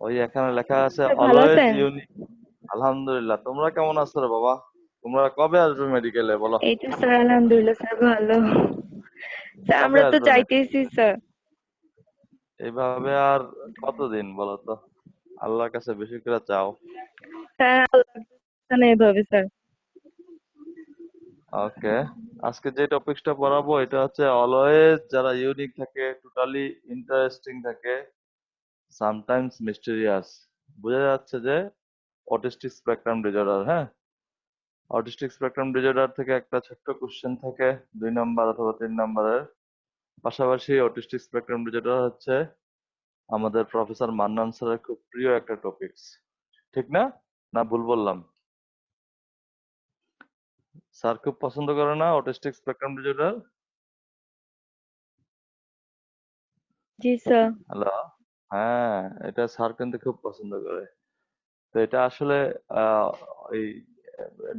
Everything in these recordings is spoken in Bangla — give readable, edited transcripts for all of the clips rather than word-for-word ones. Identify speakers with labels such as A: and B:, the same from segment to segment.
A: ওই এখানে লেখা আছে
B: স্যার ভালো
A: অলওয়েজ
B: আছেন?
A: ইউনিক। আলহামদুলিল্লাহ, তোমরা কেমন আছো রে বাবা? তোমরা কবে আসবে মেডিকেলে বলো?
B: এই তো স্যার, আলহামদুলিল্লাহ স্যার ভালো। স্যার
A: কবে
B: আমরা তো
A: আসবে মেডিকেল?
B: যাইতেছি স্যার।
A: এইভাবে আর কতদিন বলো তো? আল্লাহর কাছে বেশি করে চাও।
B: স্যার আল্লাহ জানে এভাবে স্যার।
A: ওকে, আজকে যে টপিকসটা পড়াবো এটা হচ্ছে অলওয়েজ যারা ইউনিক থাকে, টোটালি ইন্টারেস্টিং থাকে, সামটাইমস মিস্টেরিয়াস। বোঝা যাচ্ছে যে অটিস্টিক স্পেকট্রাম ডিসঅর্ডার। হ্যাঁ, অটিস্টিক স্পেকট্রাম ডিসঅর্ডার থেকে একটা ছোট্ট কোশ্চেন থাকে 2 নম্বর অথবা 3 নম্বরের। পাশাপাশি অটিস্টিক স্পেকট্রাম ডিসঅর্ডার হচ্ছে আমাদের প্রফেসর মান্নান স্যারের খুব প্রিয় একটা টপিকস। ঠিক না? না ভুল বললাম? স্যার খুব পছন্দ করে না অটিস্টিক স্পেকট্রাম ডিসঅর্ডার?
B: জি স্যার।
A: হ্যালো। হ্যাঁ, এটা স্যার কিন্তু খুব পছন্দ করে। তো এটা আসলে আহ, এই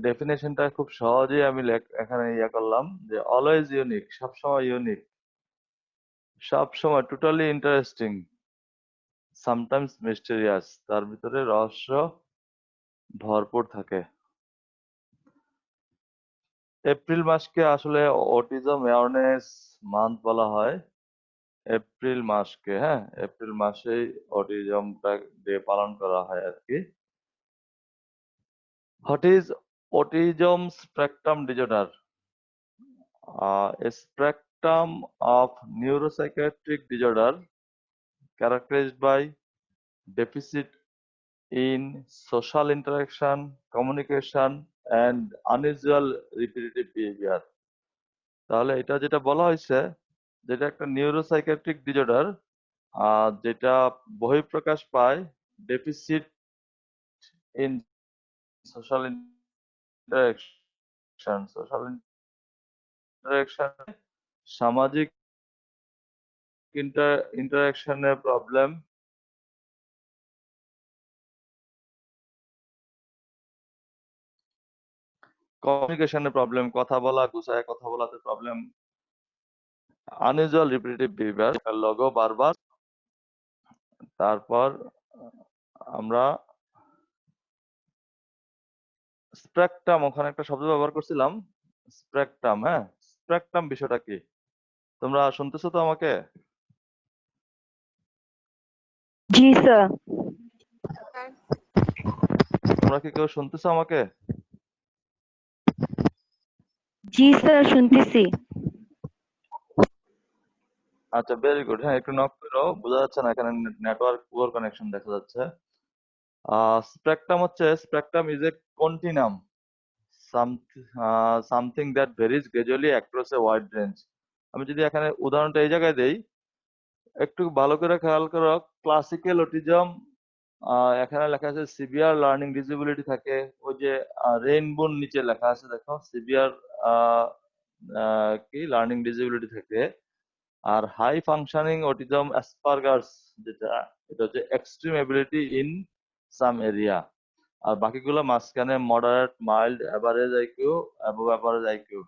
A: ডেফিনেশনটা খুব সহজেই আমি এখানে ইয়ে করলাম যে অলওয়েজ ইউনিক, সবসময় ইউনিক, সবসময় টোটালি ইন্টারেস্টিং, সামটাইমস মিস্টেরিয়াস, তার ভিতরে রহস্য ভরপুর থাকে। এপ্রিল মাসকে আসলে অটিজম অ্যাওয়ারনেস মান্থ বলা হয়। এপ্রিল মাসকে, হ্যাঁ, এপ্রিল মাসেই অটিজমটা ডে পালন করা হয় আর কি। What is autism spectrum disorder? A spectrum of neuropsychiatric disorder characterized by deficit in social interaction, communication, and unusual repetitive behavior. তাহলে এটা যেটা বলা হয়েছে, যেটা একটা নিউরোসাইকিয়াট্রিক ডিসঅর্ডার, যেটা বহিঃপ্রকাশ পায় deficit in social interaction, social interaction, সামাজিক ইন্টারাকশনের প্রবলেম, কমিউনিকেশনের প্রবলেম, কথা বলা, গুছায় কথা বলাতে problem, unusual repetitive behaviour, logo বারবার। তারপর আমরা স্প্রেকট্রাম, ওখানে একটা শব্দ ব্যবহার করছিলাম, স্প্রেকট্রাম। হ্যাঁ, স্প্রেকট্রাম বিষয়টা কি? তোমরা শুনতেছো তো আমাকে?
B: জি স্যার।
A: তোমরা কি কেউ শুনতেছো আমাকে?
B: জি স্যার শুনতেছি।
A: আচ্ছা, ভেরি গুড। হ্যাঁ, একটু নক করো, বোঝা যাচ্ছে না, এখানে নেটওয়ার্ক পুয়ার কানেকশন দেখা যাচ্ছে। Spectrum is a continuum, something that varies gradually across a wide range. আমি যদি এখানে উদাহরণটা এই জায়গায় দেই, একটু ভালো করে খেয়াল করো। ক্লাসিক্যাল অটিজম, এখানে লেখা আছে সিভিয়ার লার্নিং ডিসেবিলিটি থাকে। ওই যে রেইনবোর নিচে লেখা আছে দেখো, সিভিয়ার কি লার্নিং ডিসেবিলিটি থাকে। আর হাই ফাংশনিং অটিজম অ্যাসপারগার্স, যেটা এটা হচ্ছে extreme ability in some area. আর বাকিগুলো মাঝখানে moderate, mild, average IQ, above average IQ.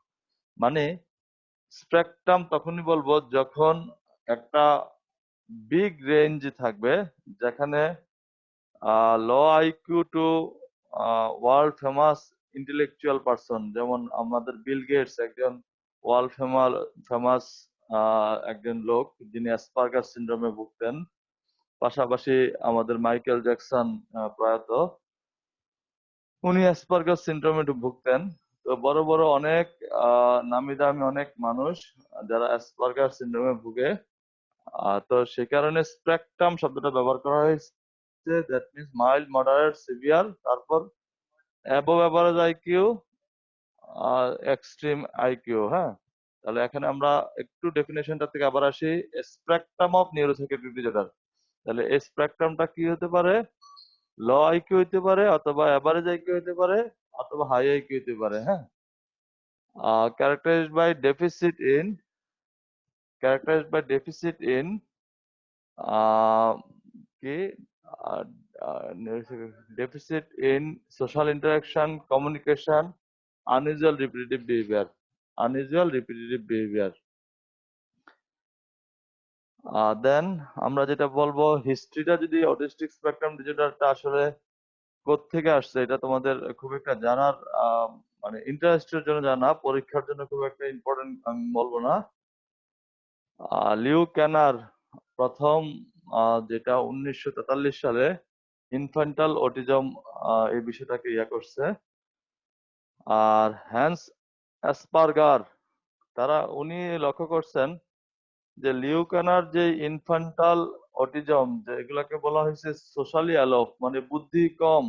A: মানে স্পেকট্রাম তখনই বলবো যখন একটা বিগ রেঞ্জ থাকবে, যেখানে low IQ to world famous intellectual person, যেমন আমাদের বিল গেটস একজন ওয়ার্ল্ড ফেমাস একজন লোক, যিনি অ্যাসপার্গার সিন্ড্রোমে ভুগতেন। পাশাপাশি আমাদের মাইকেল জ্যাকসন প্রয়াত, উনি অ্যাসপার্গার সিন্ড্রোমে ভুগতেন। তো বড় বড় অনেক নামি দামি অনেক মানুষ যারা অ্যাসপার্গার সিন্ড্রোমে ভুগে। তো সে কারণে স্পেকট্রাম শব্দটা ব্যবহার করা হয়েছে, that means mild, moderate, severe, তারপর অ্যাবভ অ্যাভারেজ আইকিউ আর এক্সট্রিম আইকিউ। হ্যাঁ, তাহলে এখানে আমরা একটু ডেফিনেশনটা থেকে আবার আসি। স্পেকট্রাম অফ নিউরোসাইকিয়াট্রিক ডিসঅর্ডার, তাহলে এই স্পেকট্রামটা কি হতে পারে? লো আইকিউ হতে পারে, অথবা অ্যাভারেজ আইকিউ হতে পারে, অথবা হাই আইকিউ হতে পারে। হ্যাঁ, characterised by deficit in, characterised by deficit in কি deficit in social interaction, communication, unusual repetitive behavior, unusual repetitive behavior. Then আমরা যেটা বলবো, হিস্ট্রিটা যদি অটিস্টিক স্পেকট্রাম ডিসঅর্ডারটা আসলে কোত্থেকে আসছে এটা তোমাদের খুব একটা জানার মানে ইন্টারেস্টের জন্য জানা, পরীক্ষার জন্য খুব একটা ইম্পর্টেন্ট আমি বলবো না। লিউ ক্যানার প্রথম যেটা 1943 সালে ইনফ্যান্টাল অটিজম এই বিষয়টাকে করছে। আর হ্যান্স অ্যাসপারগার উনি লক্ষ্য করছেন যে লিউকানার যে ইনফ্যান্টাল অটিজম, যেগুলাকে বলা হয়েছে সোশ্যালি অ্যালোফ, মানে বুদ্ধি কম,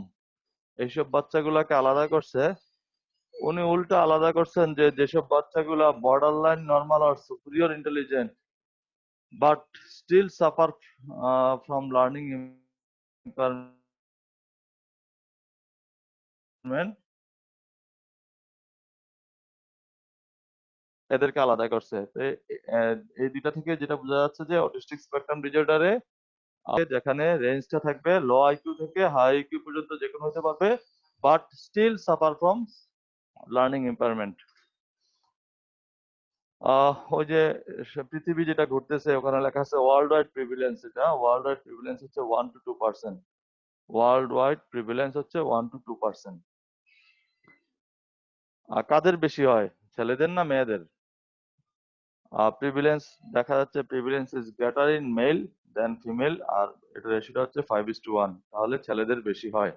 A: এইসব বাচ্চাগুলাকে আলাদা করছে। উনি উল্টা আলাদা করছেন যে যেসব বাচ্চাগুলা বর্ডার লাইন নর্মাল আর superior intelligent but still suffer from learning impairment, এদেরকে আলাদা করছে। তো এই দুইটা থেকে যেটা বোঝা যাচ্ছে যে অটিস্টিক স্পেকট্রাম ডিসঅর্ডারে যেখানে রেঞ্জটা থাকবে লো আইকিউ থেকে হাই আইকিউ পর্যন্ত যে কোনো হতে পারবে, but still suffer from learning impairment. ওই যে পৃথিবী যেটা ঘুরতেছে ওখানে লেখা আছে ওয়ার্ল্ড ওয়াইড প্রিভিলেন্স, এটা ওয়ার্ল্ড ওয়াইড প্রিভিলেন্স হচ্ছে 1 to 2%। ওয়ার্ল্ড ওয়াইড প্রিভিলেন্স হচ্ছে 1 to 2%। কাদের বেশি হয়, ছেলেদের না মেয়েদের? প্রিভিলেন্স দেখা যাচ্ছে prevalence is greater in male than female, আর এটা রেশিওটা হচ্ছে 5:1, তাহলে ছেলেদের বেশি হয়।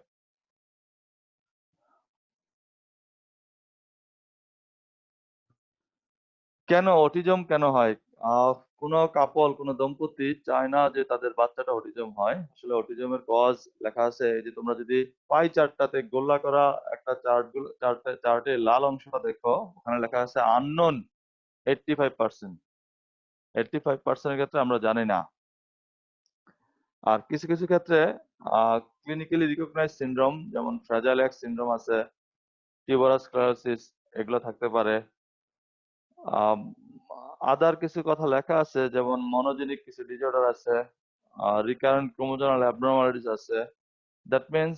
A: কেন অটিজম কেন হয়? কোনো কাপল, কোনো দম্পতি চায় না যে তাদের বাচ্চাটা অটিজম হয়। আসলে অটিজমের কজ লেখা আছে, এই যে তোমরা যদি পাই চার্টটাতে গোল্লা করা একটা চার্টে লাল অংশটা দেখো, ওখানে লেখা আছে আননোন 85%। 85% এর ক্ষেত্রে আমরা জানি না। আর কিছু কিছু ক্ষেত্রে ক্লিনিক্যালি রিকগনাইজ সিনড্রোম, যেমন ফ্র্যাজাইল এক্স সিনড্রোম আছে, টিউবারাস স্ক্লেরোসিস, এগুলো থাকতে পারে। আদার কিছু কথা লেখা আছে, যেমন মনোজেনিক কিছু ডিসঅর্ডার আছে, রিকারেন্ট ক্রোমোজোমাল অ্যাবনর্মালিটিস আছে। দ্যাট মিনস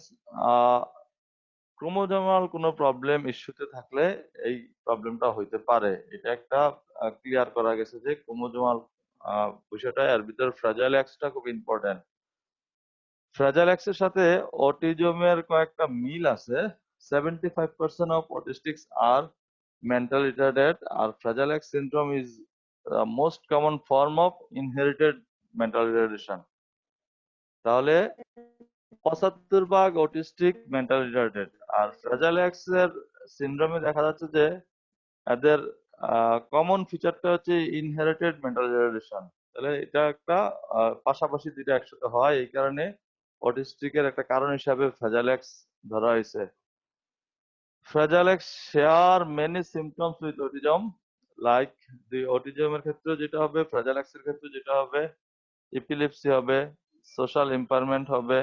A: ক্রোমোজোমাল কোনো প্রবলেম ইস্যুতে থাকলে এই প্রবলেমটা হইতে পারে। এটা একটা ক্লিয়ার করা গেছে যে ক্রোমোজোমাল বিষয়টা, এর ভিতর ফ্র্যাজাইল এক্সটা খুব ইম্পর্টেন্ট। ফ্র্যাজাইল এক্সের সাথে অটিজমের কয়েকটা মিল আছে। 75% অফ অটিস্টিক্স আর মেন্টাল রিটার্ডেড, আর fragile X syndrome is most common form of inherited mental retardation. তাহলে 75% অটিস্টিক মেন্টাল রিটার্ডেড। আর ফ্র্যাজাইল এক্স এর সিনড্রোমে দেখা যাচ্ছে যে এদের কমন ফিচারটা হচ্ছে ইনহেরিটেড মেন্টাল রিটার্ডেশন। তাহলে এটা একটা পাশাপাশি দুইটা একসাথে হয়, এই কারণে অটিস্টিকের একটা কারণ হিসাবে ফ্র্যাজাইল এক্স ধরা হয়েছে। Fragile X share many symptoms with autism, like অটিজমের ক্ষেত্রে যেটা হবে, ফ্র্যাজাইল এক্স এর ক্ষেত্রে যেটা হবে, ইপিলিপসি হবে, সোশ্যাল ইম্পারমেন্ট হবে,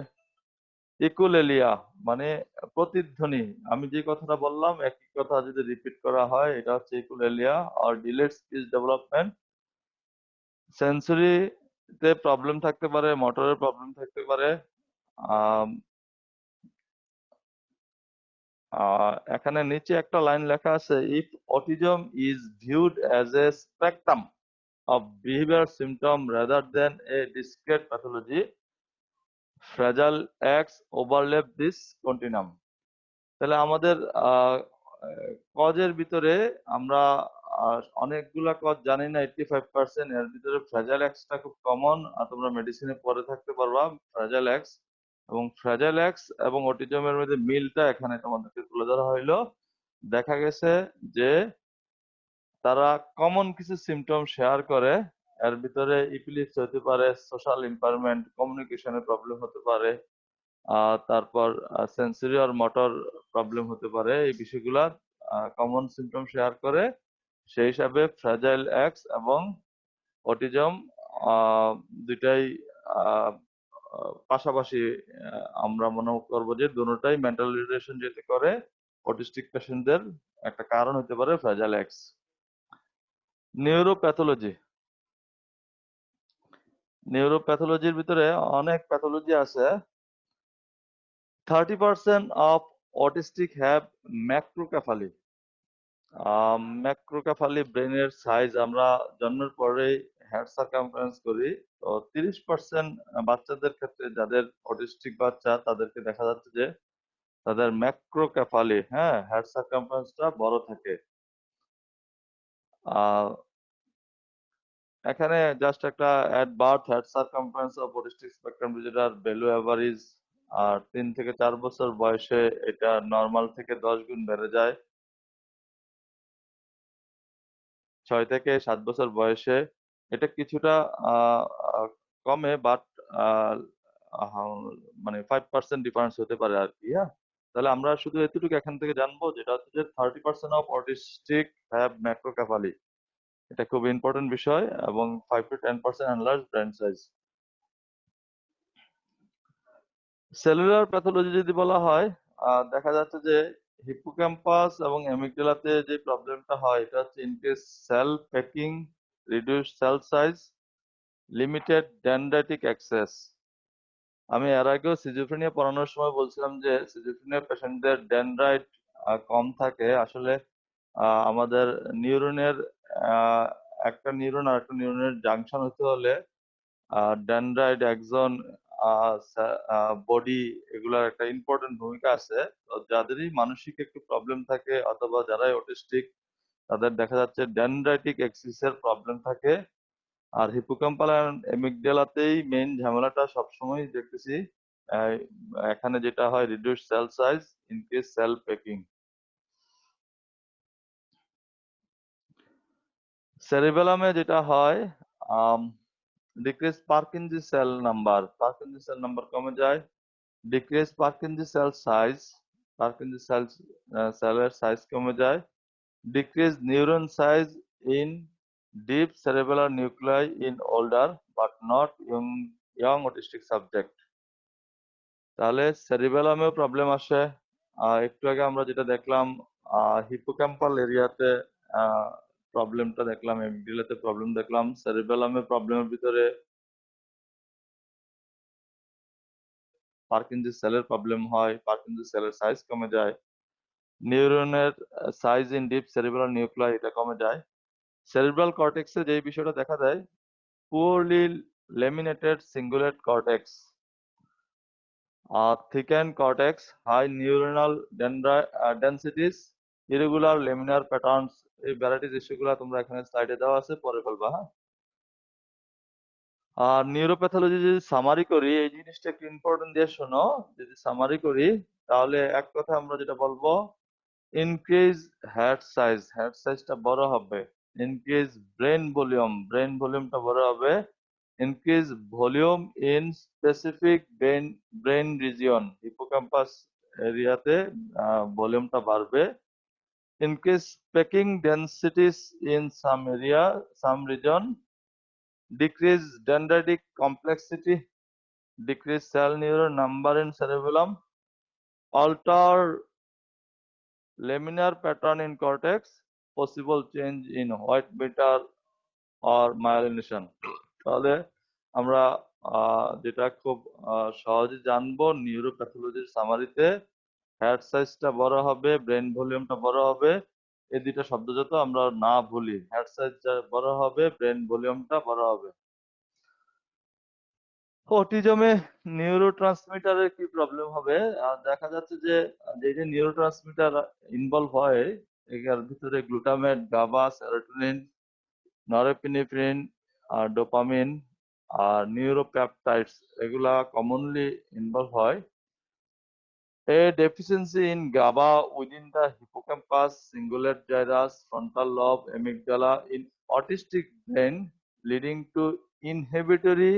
A: ইকুলেলিয়া মানে প্রতিধ্বনি। আমি যে কথাটা বললাম একই কথা যদি রিপিট করা হয়, এটা হচ্ছে ইকুলেলিয়া। আর ডিলেড স্পিচ ডেভেলপমেন্ট, সেন্সরিতে প্রবলেম থাকতে পারে, মোটরের প্রবলেম থাকতে পারে। আম, এখানে নিচে একটা লাইন লেখা আছে, if autism is viewed as a spectrum of behavior symptom rather than a discrete pathology, fragile X overlap this continuum. তাহলে আমাদের কজের ভিতরে আমরা অনেকগুলা কজ জানি না, 85%। এর ভিতরে ফ্র্যাজাইল এক্সটা খুব কমন, আর তোমরা মেডিসিনে পরে থাকতে পারবা ফ্র্যাজাইল এক্স। এবং ফ্র্যাজাইল এক্স এবং অটিজমের মধ্যে মিলটা এখানে তোমাদেরকে তুলে ধরা হইলো। দেখা গেছে যে তারা কমন কিছু সিমটম শেয়ার করে। এর ভিতরে ইপিলিপসি হতে পারে, সোশ্যাল ইম্পারমেন্ট, কমিউনিকেশনের প্রবলেম হতে পারে, তারপর সেন্সরি আর মোটর প্রবলেম হতে পারে। এই বিষয়গুলা কমন সিমটম শেয়ার করে। সেই হিসাবে ফ্র্যাজাইল এক্স এবং অটিজম দুইটাই আহ, পাশাপাশি আমরা মনে করবো যে দুটোটাই মেন্টাল রিলেশন যেতে করে অটিস্টিক পেশেন্টদের একটা কারণ হতে পারে ফ্র্যাজাইল এক্স। নিউরোপ্যাথোলজি, নিউরোপ্যাথোলজির ভিতরে অনেক প্যাথোলজি আছে। 30% of autistic have macrocephaly। ম্যাক্রোকেফালি ব্রেনের সাইজ আমরা জন্মের পরেই হেড সার্কামফারেন্স করি, তো 30% বাচ্চাদের ক্ষেত্রে যাদের অটিস্টিক বাচ্চা তাদেরকে দেখা যাচ্ছে যে তাদের ম্যাক্রোকেফালি, হ্যাঁ, হেড সার্কামফারেন্সটা বড় থাকে। আহ এখানে জাস্ট একটা at birth head circumference of autistic spectrum disorder below average, আর 3 থেকে 4 বছর বয়সে এটা নর্মাল থেকে 10 গুণ বেড়ে যায়, 6 থেকে 7 বছর বয়সে এটা কিছুটা আহ, আহ, কমে, বাট মানে 5% ডিফারেন্স হতে পারে আর কি। হ্যাঁ, তাহলে আমরা শুধু এতটুকু এখান থেকে জানবো, যেটা হচ্ছে যে 30% অফ অটিস্টিক হ্যাভ ম্যাক্রোকেফালি, এটা খুব ইম্পর্টেন্ট বিষয়, এবং 5 to 10% enlarge brain size. Cellular pathology যদি বলা হয়, দেখা যাচ্ছে যে হিপোক্যাম্পাস এবং অ্যামিগডালাতে যে প্রবলেমটা হয় এটা হচ্ছে increase cell packing, reduce cell size, limited dendritic access. আমি এর আগেও সিজোফ্রেনিয়া পড়ানোর সময় বলছিলাম যে সিজোফ্রেনিয়া পেশেন্টদের ডেনড্রাইট কম থাকে। আসলে আমাদের নিউরনের একটা নিউরন আর একটা নিউরনের জাংশন হতে হলে ডেনড্রাইট, এক্সন, বডি, এগুলার একটা ইম্পর্টেন্ট ভূমিকা আছে। তো যাদেরই মানসিক একটু প্রবলেম থাকে অথবা যারাই অটিস্টিক তাদের দেখা যাচ্ছে ডেনড্রাইটিক এক্সিসের প্রবলেম থাকে। আর হিপোক্যাম্পাল এন্ড অ্যামিগডালাতেই মেইন ঝামেলাটা সবসময় দেখতেছি। আহ, এখানে যেটা হয় reduce cell size, increase cell packing. সেরিবেলামে যেটা হয় decrease Purkinje cell number, Purkinje cell number কমে যায়, decrease Purkinje cell size, Purkinje সেলের সাইজ কমে যায়, decrease neuron size in deep cerebellar nuclei in older but not young autistic subject। তাহলে সেরিবেলামেও প্রবলেম আসে। একটু আগে আমরা যেটা দেখলাম হিপোক্যাম্পাল এরিয়াতে প্রবলেমটা দেখলাম, এমডিএলতে প্রবলেম দেখলাম, সেরিবেলামে প্রবলেমের ভিতরে পার্কিনজি সেলের প্রবলেম হয়, পার্কিনজি সেলের সাইজ কমে যায়, নিউরনের size in deep cerebellar nuclei এটা কমে যায়। সেরিব্রাল কর্টেক্সে যে বিষয়টা দেখা দেয়, poorly laminated cingulate cortex, thickened cortex, high neuronal densities, irregular laminar patterns। এই ভ্যারাইটিস ইস্যুগুলো তোমরা এখানে স্লাইডে দেওয়া আছে, পরে ফেলবা। হ্যাঁ, আর নিউরোপ্যাথোলজি যদি সামারি করি, এই জিনিসটা একটু ইম্পর্টেন্ট দিয়ে শোনো। যদি সামারি করি তাহলে এক কথা আমরা যেটা বলবো, ইনক্রিজ হেড সাইজ, হেড সাইজটা বড় হবে, ইনক্রিজ ব্রেন ভলিউম, ব্রেন ভলিউমটা বড় হবে, increase volume in specific brain region, hippocampus এরিয়াতে ভলিউমটা বাড়বে, increase packing densities in some area, some region, decrease dendritic complexity, decrease cell neuron number in cerebellum, alter laminar pattern in cortex, possible change in white matter or myelination। তাহলে আমরা যেটা খুব সহজে জানবো, নিউরোপ্যাথোলজির সামারিতে হেড সাইজটা বড় হবে, ব্রেন ভলিউমটা বড় হবে, এই দুইটা শব্দ যত আমরা না ভুলি, হেড সাইজটা বড় হবে, ব্রেন ভলিউমটা বড় হবে। অটিজমে নিউরোট্রান্সমিটারের কি প্রবলেম হবে? দেখা যাচ্ছে যে যে নিউরোট্রান্সমিটার ইনভলভ হয় এর ভিতরে গ্লুটামেট, গাবা, সেরোটোনিন, নরএপিনেফ্রিন, আর ডোপামিন, আর নিউরোপ্যাপটাইডস, এগুলা কমনলি ইনভলভ হয়। A deficiency in GABA within the hippocampus, cingulate gyrus, frontal lobe, amygdala in autistic brain, leading to inhibitory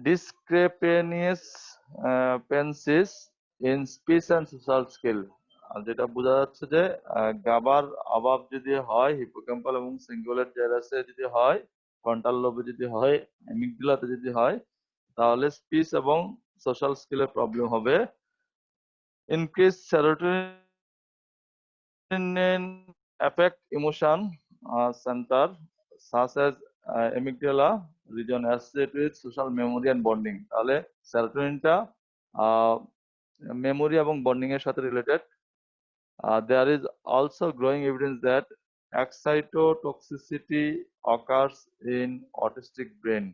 A: discrepancies in speech and social skill। যেটা বোঝা যাচ্ছে যে গাবার অভাব যদি হয়, হিপোক্যাম্পাল এবং সিঙ্গুলেট জাইরাসে যদি হয়, ফ্রন্টাল লোবে যদি হয়, অ্যামিগডালাতে যদি হয়, তাহলে স্পিচ এবং সোশ্যাল স্কিলের প্রবলেম হবে। Increase serotonin affect emotion center such as amygdala region associated with social memory and bonding। তাহলে সেরোটোনিনটা মেমোরি এবং বন্ডিং এর সাথে related. There is also growing evidence that excitotoxicity occurs in autistic brain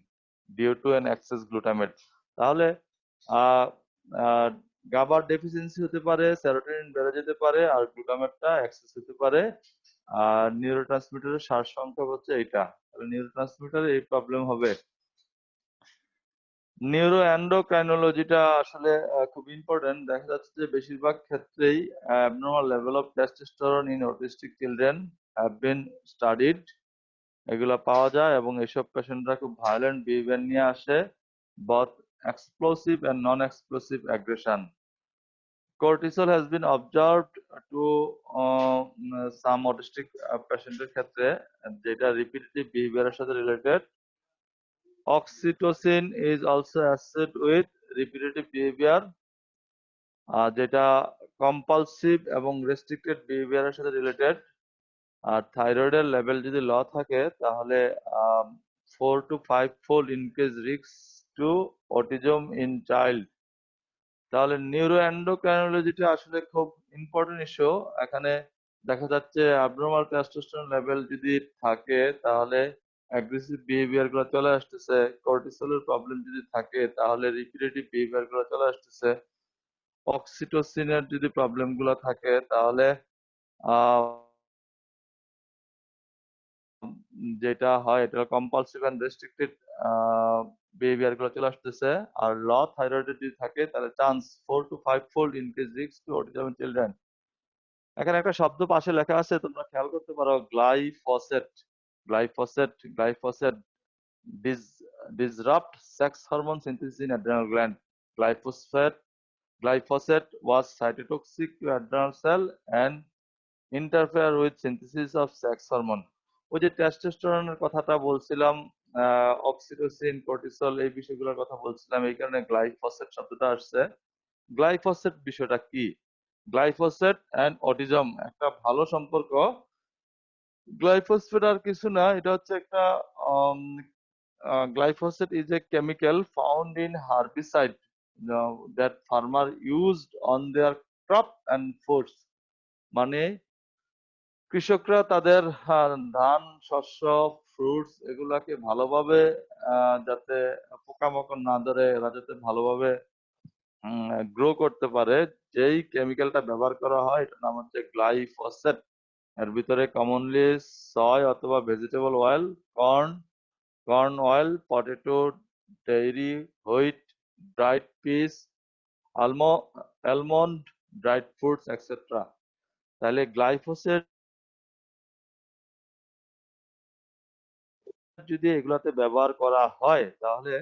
A: due to an excess glutamate. তাহলে গাবার ডেফিসিয়েন্সি হতে পারে, সেরোটোনিন বেড়ে যেতে পারে, আর গ্লুটামেটটা এক্সেস হতে পারে। আর নিউরোট্রান্সমিটারের সারসংক্ষেপ হচ্ছে এইটা। তাহলে নিউরোট্রান্সমিটারে এই প্রবলেম হবে। নিউরোএন্ডোক্রাইনোলজিটা আসলে খুব ইম্পর্টেন্ট। দেখা যাচ্ছে যে বেশিরভাগ ক্ষেত্রেই abnormal level of testosterone in autistic children have been studied। এগুলা পাওয়া যায় এবং এসব পেশেন্টরা খুব ভায়োলেন্ট বিহেভিয়ার নিয়ে আসে, both explosive and non-explosive aggression. Cortisol has been observed to some autistic পেশেন্টের ক্ষেত্রে, যেটা রিপিটেটিভ বিহেভিয়ারের সাথে related. Oxytocin is also associated with repetitive behavior, যেটা কম্পালসিভ এবং রেস্ট্রিক্টেড বিহেভিয়ারের সাথে রিলেটেড। আর থাইরয়েডের লেভেল যদি ল থাকে তাহলে 4 to 5 fold increase risk to autism in child। তাহলে নিউরোএন্ডোক্রাইনোলজিটা আসলে খুব ইম্পর্টেন্ট ইস্যু। এখানে দেখা যাচ্ছে অ্যাবনর্মাল টেস্টোস্টেরন লেভেল যদি থাকে তাহলে অ্যাগ্রেসিভ বিহেভিয়ার গুলো চলে আসতেছে। কর্টিসলের প্রবলেম যদি থাকে তাহলে রিপিটেটিভ বিহেভিয়ার গুলো চলে আসতেছে। অক্সিটোসিনের যদি প্রবলেম গুলো থাকে তাহলে আহ যেটা হয় এটা কম্পালসিভ এন্ড রেস্ট্রিক্টেড বিহেভিয়ার গুলো চলে আসতেছে। আর ল থাইরয়েডের যদি থাকে তাহলে chance 4 to 5 fold increase risk to autism in children। এখানে একটা শব্দ পাশে লেখা আছে, তোমরা খেয়াল করতে পারো, glyphosate. Glyphosate disrupt sex hormone synthesis in adrenal gland. Glyphosate was cytotoxic to adrenal cell and interfere with synthesis of sex hormone। ওই যে টেস্টোস্টেরনের কথাটা বলছিলাম, অক্সিটোসিন, কর্টিসল, এই বিষয়গুলোর কথা বলছিলাম, এই কারণে গ্লাইফোসেট শব্দটা আসছে। গ্লাইফোসেট বিষয়টা কি? গ্লাইফোসেট এন্ড অটিজম একটা ভালো সম্পর্ক। গ্লাইফোসেট আর কিছু না, এটা হচ্ছে একটা glyphosate is a chemical found in herbicide that farmer used on their crop and foods। মানে কৃষকরা তাদের ধান, শস্য, ফ্রুটস এগুলাকে ভালোভাবে যাতে পোকামাকড় না ধরে, এরা যাতে ভালোভাবে গ্রো করতে পারে, যেই কেমিক্যালটা ব্যবহার করা হয় এটার নাম হচ্ছে গ্লাইফোসেট। এর ভিতরে কমনলি সয় অথবা vegetable oil, corn oil, potato, dairy, wheat, dried piece, almond, dried fruits etcetera. তাহলে গ্লাইফোসেট যদি এগুলাতে ব্যবহার করা হয় তাহলে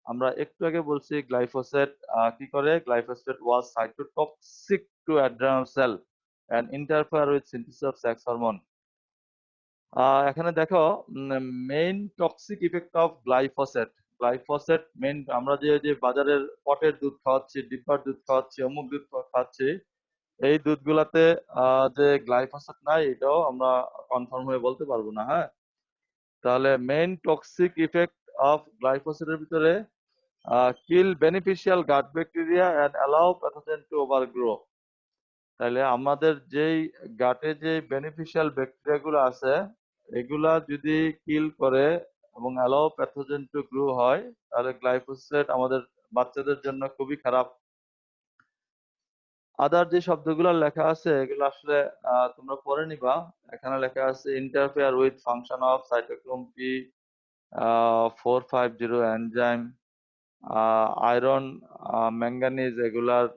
A: আমরা একটু আগে বলছি গ্লাইফোসেট কি করে, glyphosate was cytotoxic to adrenal cell and interfere with synthesis of sex hormone. এখানে দেখো main toxic effect of glyphosate main, আমরা যে বাজারের পটের দুধ খাওয়াচ্ছি, ডিব্বার দুধ খাওয়াচ্ছি, অমুক দুধ খাওয়াচ্ছি, এই দুধগুলাতে যে গ্লাইফোসেট নাই এটাও আমরা কনফার্ম হয়ে বলতে পারবো না। হ্যাঁ, তাহলে মেইন টক্সিক ইফেক্ট অফ গ্লাইফোসেটের ভিতরে kill beneficial gut bacteria and allow pathogen to overgrow. তাহলে আমাদের যেই গাটে যে বেনিফিশিয়াল ব্যাকটেরিয়া গুলো আছে এগুলা যদি কিল করে এবং অ্যালাউ প্যাথোজেন টু গ্রো হয় তাহলে গ্লাইফোসেট আমাদের বাচ্চাদের জন্য খুবই খারাপ। আদার যে শব্দগুলো লেখা আছে এগুলো আসলে তোমরা পড়ে নিবা। এখানে লেখা আছে interfere with function of cytochrome P 450 enzyme, iron, manganese এগুলার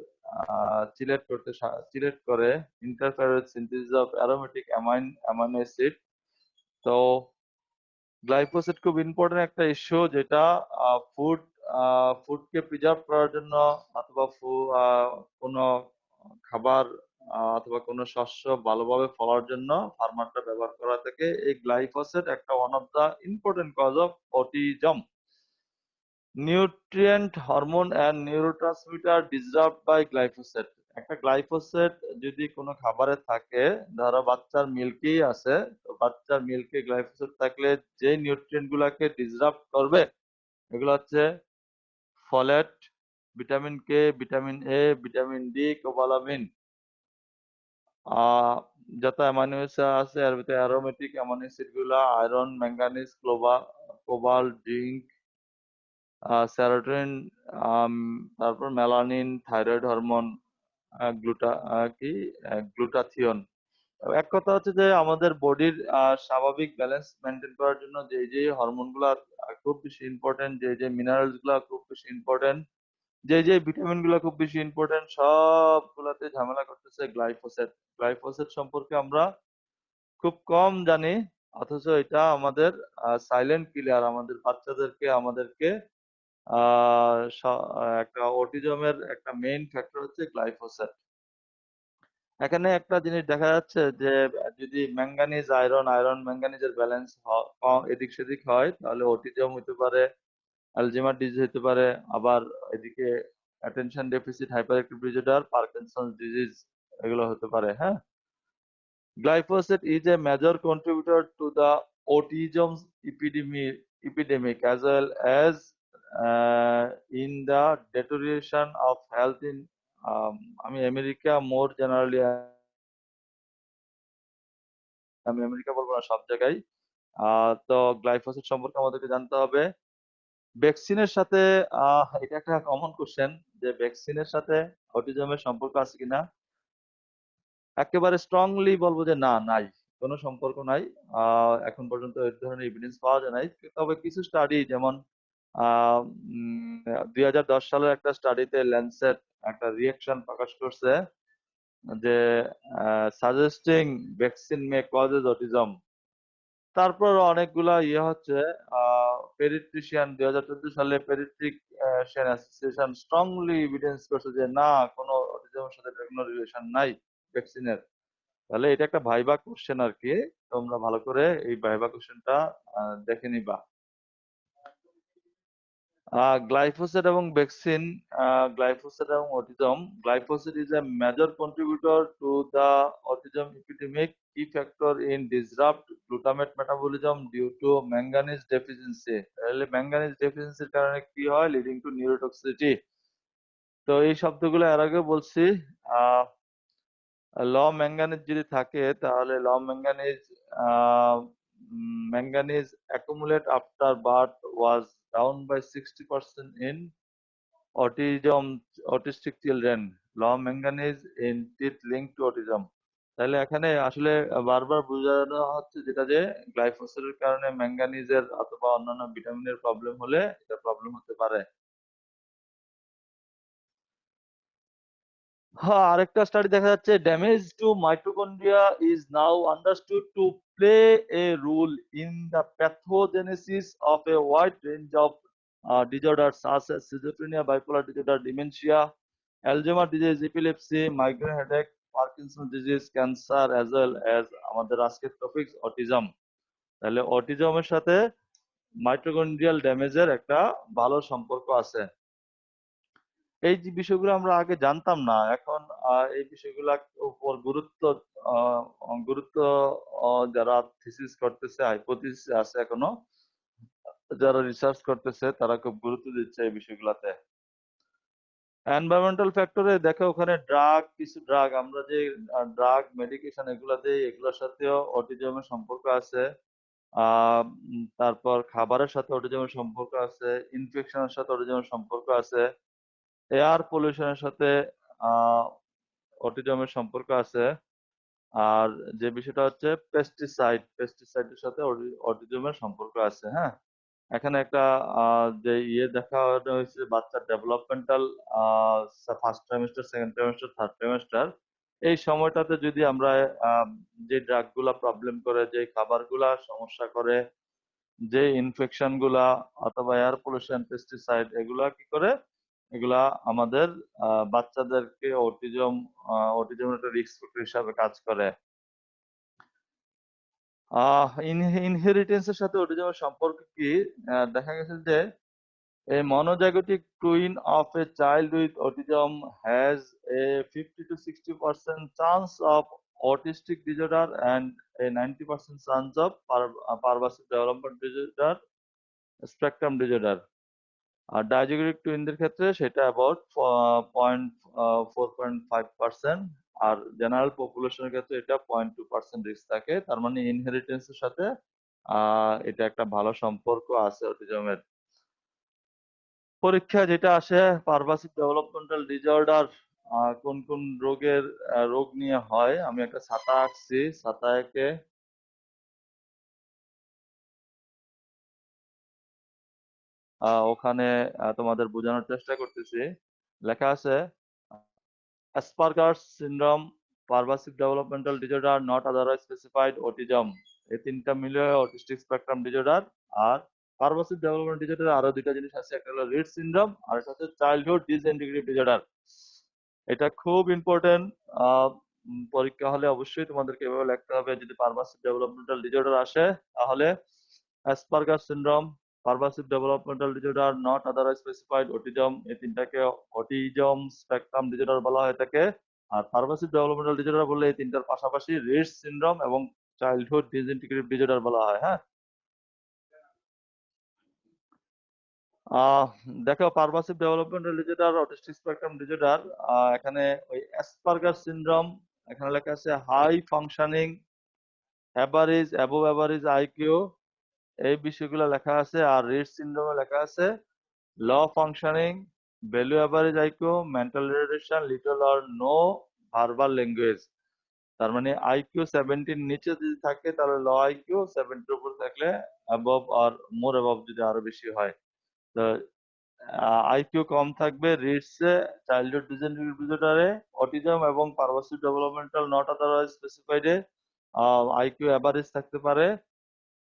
A: চিলেট করে, interfere with synthesis of aromatic amino acid. তো গ্লাইফোসেট খুব ইম্পর্টেন্ট একটা ইস্যু, যেটা ফুডকে প্রিজার্ভ করার জন্য অথবা কোনো খাবার অথবা কোনো শস্য ভালোভাবে ফলার জন্য ফার্মারটা ব্যবহার করা থাকে। এই গ্লাইফোসেট একটা one of the important cause of autism. Nutrient, hormone and neurotransmitter disrupt by glyphosate. একটা গ্লাইফোসেট যদি কোনো খাবারে থাকে, ধরো বাচ্চার মিল্কেই আছে, তো বাচ্চার মিল্কে গ্লাইফোসেট থাকলে যে নিউট্রিয়েন্ট গুলাকে ডিসরাপ্ট করবে এগুলো হচ্ছে folate, vitamin K, vitamin A, vitamin D, cobalamin. যত অ্যামাইনো অ্যাসিড আছে এর ভিতরে অ্যারোমেটিক অ্যামাইনো অ্যাসিড গুলা iron, manganese, cobalt, zinc, serotonin, তারপর মেলানিন, থাইরয়েড হরমোন, গ্লুটাথিয়ন। এক কথা হচ্ছে যে আমাদের বডির স্বাভাবিক ব্যালেন্স মেনটেন করার জন্য যে যে হরমোন গুলা খুব বেশি ইম্পর্টেন্ট, যে যে মিনারেলস গুলা খুব বেশি ইম্পর্টেন্ট, যে যে ভিটামিন গুলা খুব বেশি ইম্পর্টেন্ট, সবগুলাতে ঝামেলা করতেছে গ্লাইফোসেট। গ্লাইফোসেট সম্পর্কে আমরা খুব কম জানি, অথচ এটা আমাদের সাইলেন্ট কিলার। আমাদের বাচ্চাদেরকে আমাদেরকে একটা অটিজমের একটা মেইন ফ্যাক্টর হচ্ছে গ্লাইফোসেট। এখানে একটা জিনিস দেখা যাচ্ছে যে যদি ম্যাঙ্গানিজ আয়রন আয়রন ম্যাঙ্গানিজের ব্যালেন্স এদিক সেদিক হয় তাহলে অটিজম হতে পারে, অ্যালঝেইমার ডিজিজ হতে পারে, আবার এদিকে attention deficit hyper active disorder, Parkinson's disease এগুলো হতে পারে। হ্যাঁ, glyphosate is a major contributor to the autism epidemic as well as in the deterioration of health in আমি আমেরিকা মোর জেনারেলি, আমি আমেরিকা বলবো না, সব জায়গায়। তো গ্লাইফোসেট সম্পর্কে আমাদেরকে জানতে হবে। ভ্যাকসিনের সাথে এটা একটা কমন কোশ্চেন যে ভ্যাকসিনের সাথে অটিজমের সম্পর্ক আছে কিনা। একেবারে স্ট্রংলি বলবো যে না, নাই, কোনো সম্পর্ক নাই। এখন পর্যন্ত এই ধরনের এভিডেন্স পাওয়া যায় নাই। তবে কিছু স্টাডি যেমন 2010 সালের একটা স্টাডিতে ল্যান্সেট একটা রিয়েকশন প্রকাশ করছে যে সাজেস্টিং ভ্যাকসিন মে কজেস অটিজম। তারপর অনেকগুলা হচ্ছে পেডিট্রিশিয়ান 2014 সালে পেডিট্রিশিয়ান অ্যাসোসিয়েশন স্ট্রংলি এভিডেন্স করছে যে না, কোনো অটিজমের সাথে কোনো রিলেশন নাই ভ্যাকসিনের। তাহলে এটা একটা ভাইবা কোশ্চেন আর কি, তোমরা ভালো করে এই ভাইবা কোশ্চেনটা দেখে নিবা। গ্লাইফোসেট এবং ভ্যাকসিন, গ্লাইফোসেট এবং autism. Glyphosate is a major contributor to the autism epidemic, key factor in disrupt glutamate metabolism due to manganese deficiency. তাহলে ম্যাঙ্গানিজ ডেফিসিয়েন্সির কারণে কি হয়, লিডিং টু নিউরোটক্সিসিটি। তো এই শব্দগুলো এর আগে বলছি। ল ম্যাঙ্গানিজ যদি থাকে তাহলে manganese accumulate after birth was down by 60% in autistic children. Low manganese in teeth linked to autism. তাহলে এখানে আসলে বারবার বোঝানো হচ্ছে যেটা যে গ্লাইফোসেটের কারণে ম্যাঙ্গানিজের অথবা অন্যান্য ভিটামিনের প্রবলেম হলে এটা প্রবলেম হতে পারে। হ্যাঁ, আরেকটা স্টাডি দেখা যাচ্ছে damage to mitochondria is now understood to play a role in the pathogenesis of a wide range of disorder such as schizophrenia, bipolar disorder, dementia, Alzheimer disease, epilepsy, migraine headache, Parkinson disease, cancer as well as আমাদের আজকের টপিক অটিজম। তাহলে অটিজমের সাথে মাইটোকন্ড্রিয়াল ড্যামেজের একটা ভালো সম্পর্ক আছে। এই যে বিষয়গুলো আমরা আগে জানতাম না, এখন এই বিষয়গুলোর উপর আহ, গুরুত্ব যারা থিসিস করতেছে, হাইপোথিসিস আছে এখনো, যারা রিসার্চ করতেছে তারা খুব গুরুত্ব দিচ্ছে এই বিষয়গুলোতে। এনভায়রনমেন্টাল ফ্যাক্টরে দেখো ওখানে কিছু ড্রাগ, আমরা যে ড্রাগ মেডিকেশন এগুলা দেই, এগুলোর সাথেও অটিজমের সম্পর্ক আছে। তারপর খাবারের সাথে অটিজমের সম্পর্ক আছে, ইনফেকশনের সাথে অটিজমের সম্পর্ক আছে, এয়ার পলিউশনের সাথে আহ অটিজমের সম্পর্ক আছে। আর যে বিষয়টা হচ্ছে পেস্টিসাইডের সাথে অটিজমের সম্পর্ক আছে। হ্যাঁ, এখানে একটা যে দেখা হয়েছে বাচ্চার developmental first trimester, second trimester, third trimester, এই সময়টাতে যদি আমরা যে ড্রাগ গুলা প্রবলেম করে, যে খাবারগুলা সমস্যা করে, যে ইনফেকশন গুলা অথবা এয়ার পলিউশন, পেস্টিসাইড এগুলা কি করে, এগুলা আমাদের বাচ্চাদেরকে অটিজমের একটা রিস্ক ফ্যাক্টর হিসাবে কাজ করে। ইনহেরিটেন্সের সাথে অটিজমের সম্পর্ক কি? দেখা গেছে যে a monozygotic twin of a child with autism has a 50 to 60% chance of autistic disorder and a 90% chance of pervasive development disorder, spectrum disorder. আর ডায়াজেগরিক টুইনদের ক্ষেত্রে সেটা অ্যাবাউট 4.5%, আর জেনারেল পপুলেশনের ক্ষেত্রে এটা 0.2% রিস্ক থাকে। তার মানে ইনহেরিটেন্সের সাথে এটা একটা ভালো সম্পর্ক আছে অটিজমের। পরীক্ষা যেটা আসে পারভাসিভ ডেভেলপমেন্টাল ডিসঅর্ডার কোন কোন রোগ নিয়ে হয়, আমি একটা ছাতা আঁকছি, ছাতা এঁকে ওখানে তোমাদের বোঝানোর চেষ্টা করতেছি। লেখা আছে Asperger's syndrome, pervasive developmental disorder, not otherwise specified, autism, এই তিনটা মিলে অটিস্টিক স্পেকট্রাম ডিসঅর্ডার। আর পারভাসিভ ডেভেলপমেন্ট ডিসঅর্ডার আরো দুইটা জিনিস আছে, একটা হলো রিড সিনড্রোম আর একটা হচ্ছে চাইল্ডহুড ডিসইন্টিগ্রেটিভ ডিসঅর্ডার। এটা খুব ইম্পর্টেন্ট। পরীক্ষা হলে অবশ্যই তোমাদেরকে এভাবে লিখতে হবে। যদি পারভাসিভ ডেভেলপমেন্টাল ডিসঅর্ডার আসে তাহলে Asperger's syndrome, pervasive developmental disorder, not otherwise specified, autism, এই তিনটাকে অটিজম স্পেকট্রাম ডিসঅর্ডার বলা হয়ে থাকে। আর পারভাসিভ ডেভেলপমেন্টাল ডিসঅর্ডার বললে এই তিনটার পাশাপাশি রিড সিনড্রোম এবং চাইল্ডহুড ডিসইন্টিগ্রেটিভ ডিসঅর্ডার বলা হয়। হ্যাঁ, আহ দেখো pervasive developmental disorder, autistic spectrum disorder, এখানে ওই অ্যাসপারগাস সিনড্রোম, এখানে লেখা আছে high functioning, average, above average IQ, এই বিষয়গুলো লেখা আছে। আর রিড সিনড্রোমে লেখা আছে low functioning, below average IQ, mental retardation, little or no verbal language. তার মানে আইকিউ 70 নিচে যদি থাকে তাহলে লো আইকিউ, 70 উপর থাকলে অ্যাবভ আর মোর অ্যাবভ যদি আরো বেশি হয়। তো আইকিউ কম থাকবে রিডসে, চাইল্ডহুড ডিসঅর্ডারে, অটিজম এবং পারভাসিভ ডেভেলপমেন্টাল নট আদারওয়াইজ স্পেসিফাইডে আইকিউ অ্যাভারেজ থাকতে পারে।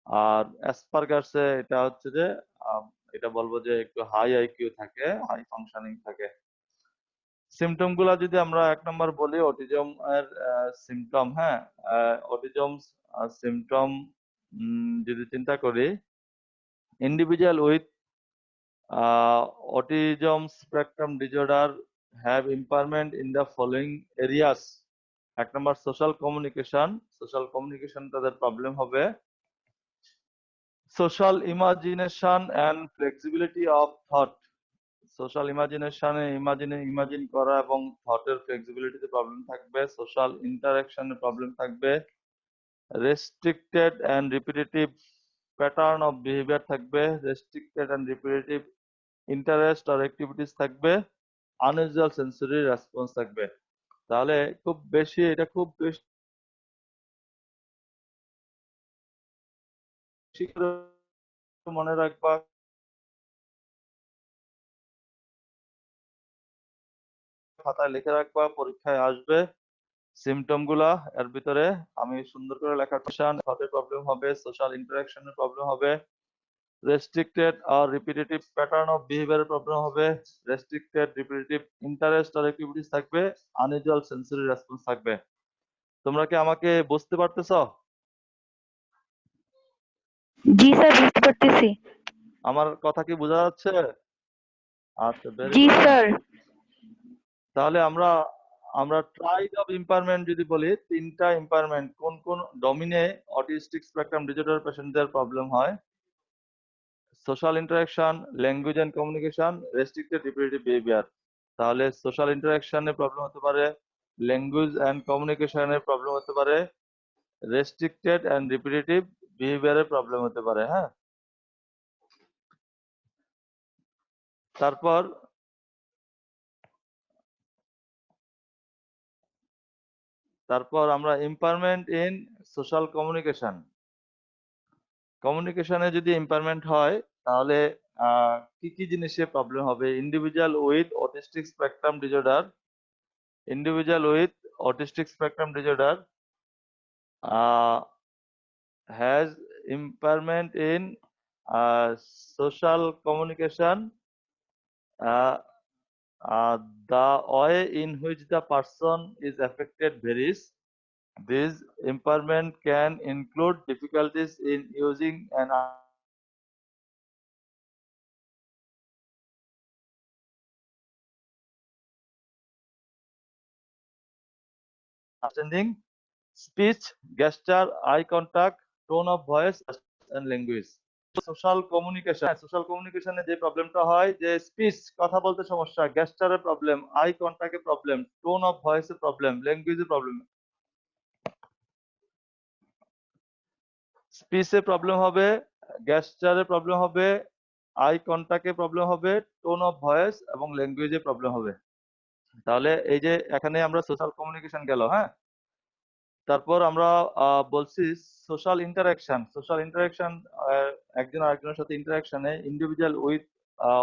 A: আর অ্যাসপারগাসে এটা হচ্ছে যে আম, এটা বলবো যে একটু হাই আইকিউ থাকে, হাই ফাংশনিং থাকে। সিমটম গুলা যদি আমরা 1 নম্বর বলি অটিজম এর সিমটম, হ্যাঁ, অটিজম সিমটম যদি চিন্তা করি, individual with autism spectrum disorder have impairment in the following areas. 1 নম্বর সোশ্যাল কমিউনিকেশন, সোশ্যাল কমিউনিকেশন তাদের প্রবলেম হবে। Social imagination and flexibility of thought, social ইমাজিনেশনে ইমাজিন করা এবং থটের ফ্লেক্সিবিলিটিতে প্রবলেম থাকবে। সোশ্যাল ইন্টারাকশনে প্রবলেম থাকবে। Restricted and repetitive pattern of behavior থাকবে। রেস্ট্রিক্টেড অ্যান্ড রিপিটেটিভ ইন্টারেস্ট আর অ্যাক্টিভিটিস থাকবে। আনইউজুয়াল সেন্সরি রেসপন্স থাকবে। তাহলে এটা খুব বেশি করে মনে রাখবা, খাতায় লিখে রাখবা, পরীক্ষায় আসবে সিমটম গুলা। এর ভিতরে আমি সুন্দর করে লেখার থটের প্রবলেম হবে, সোশ্যাল ইন্টারাকশনের প্রবলেম হবে, রেস্ট্রিক্টেড আর রিপিটেটিভ প্যাটার্ন অফ বিহেভিয়ারের প্রবলেম হবে, রেস্ট্রিক্টেড রিপিটেটিভ ইন্টারেস্ট আর অ্যাক্টিভিটিস থাকবে, আনইউজুয়াল সেন্সরি রেসপন্স থাকবে। তোমরা কি আমাকে বুঝতে পারতেছো?
B: জি স্যার, বুঝতে পারতেছি।
A: আমার কথা কি বোঝা যাচ্ছে? আচ্ছা, ভেরি
B: জি
A: গুড। হ্যাঁ,
B: স্যার।
A: তাহলে আমরা আমরা ট্রাইড অফ ইম্পারমেন্ট যদি বলি, তিনটা ইম্পারমেন্ট কোন কোন ডমিনে অটিস্টিক স্পেকট্রাম ডিসঅর্ডার পেশেন্টদের প্রবলেম হয়: social interaction, language and communication, restricted repetitive behavior. তাহলে সোশ্যাল ইন্টারাকশনের প্রবলেম হতে পারে, ল্যাঙ্গুয়েজ এন্ড কমিউনিকেশনের প্রবলেম হতে পারে, রেস্ট্রিক্টেড এন্ড রিপিটেটিভ বিহেভিয়ারের প্রবলেম হতে পারে। হ্যাঁ, তারপর তারপর আমরা ইম্পারমেন্ট ইন সোশ্যাল কমিউনিকেশন, কমিউনিকেশনে যদি ইম্পারমেন্ট হয় তাহলে কি কি জিনিসে প্রবলেম হবে: individual with autistic spectrum disorder, individual with autistic spectrum disorder has impairment in social communication, uh, the way in which the person is affected varies. This impairment can include difficulties in using and understanding speech, gesture, eye contact, tone of voice, and language. Social কমিউনিকেশনে যে প্রবলেমটা হয় যে স্পিচ কথা বলতে সমস্যা, গেস্টারের প্রবলেম, আই কন্টাক্টের প্রবলেম, টোন অফ ভয়েসের প্রবলেম, ল্যাঙ্গুয়েজের প্রবলেম। স্পিচে প্রবলেম হবে, গেস্টারে প্রবলেম হবে, আই কন্টাক্টে প্রবলেম হবে, টোন অফ ভয়েস এবং ল্যাঙ্গুয়েজে প্রবলেম হবে। তাহলে এই যে এখানে আমরা সোশ্যাল কমিউনিকেশন গেল, হ্যাঁ। তারপর আমরা বলছি সোশ্যাল ইন্টারাকশন একজন আরেকজনের সাথে ইন্টারাকশনে individual with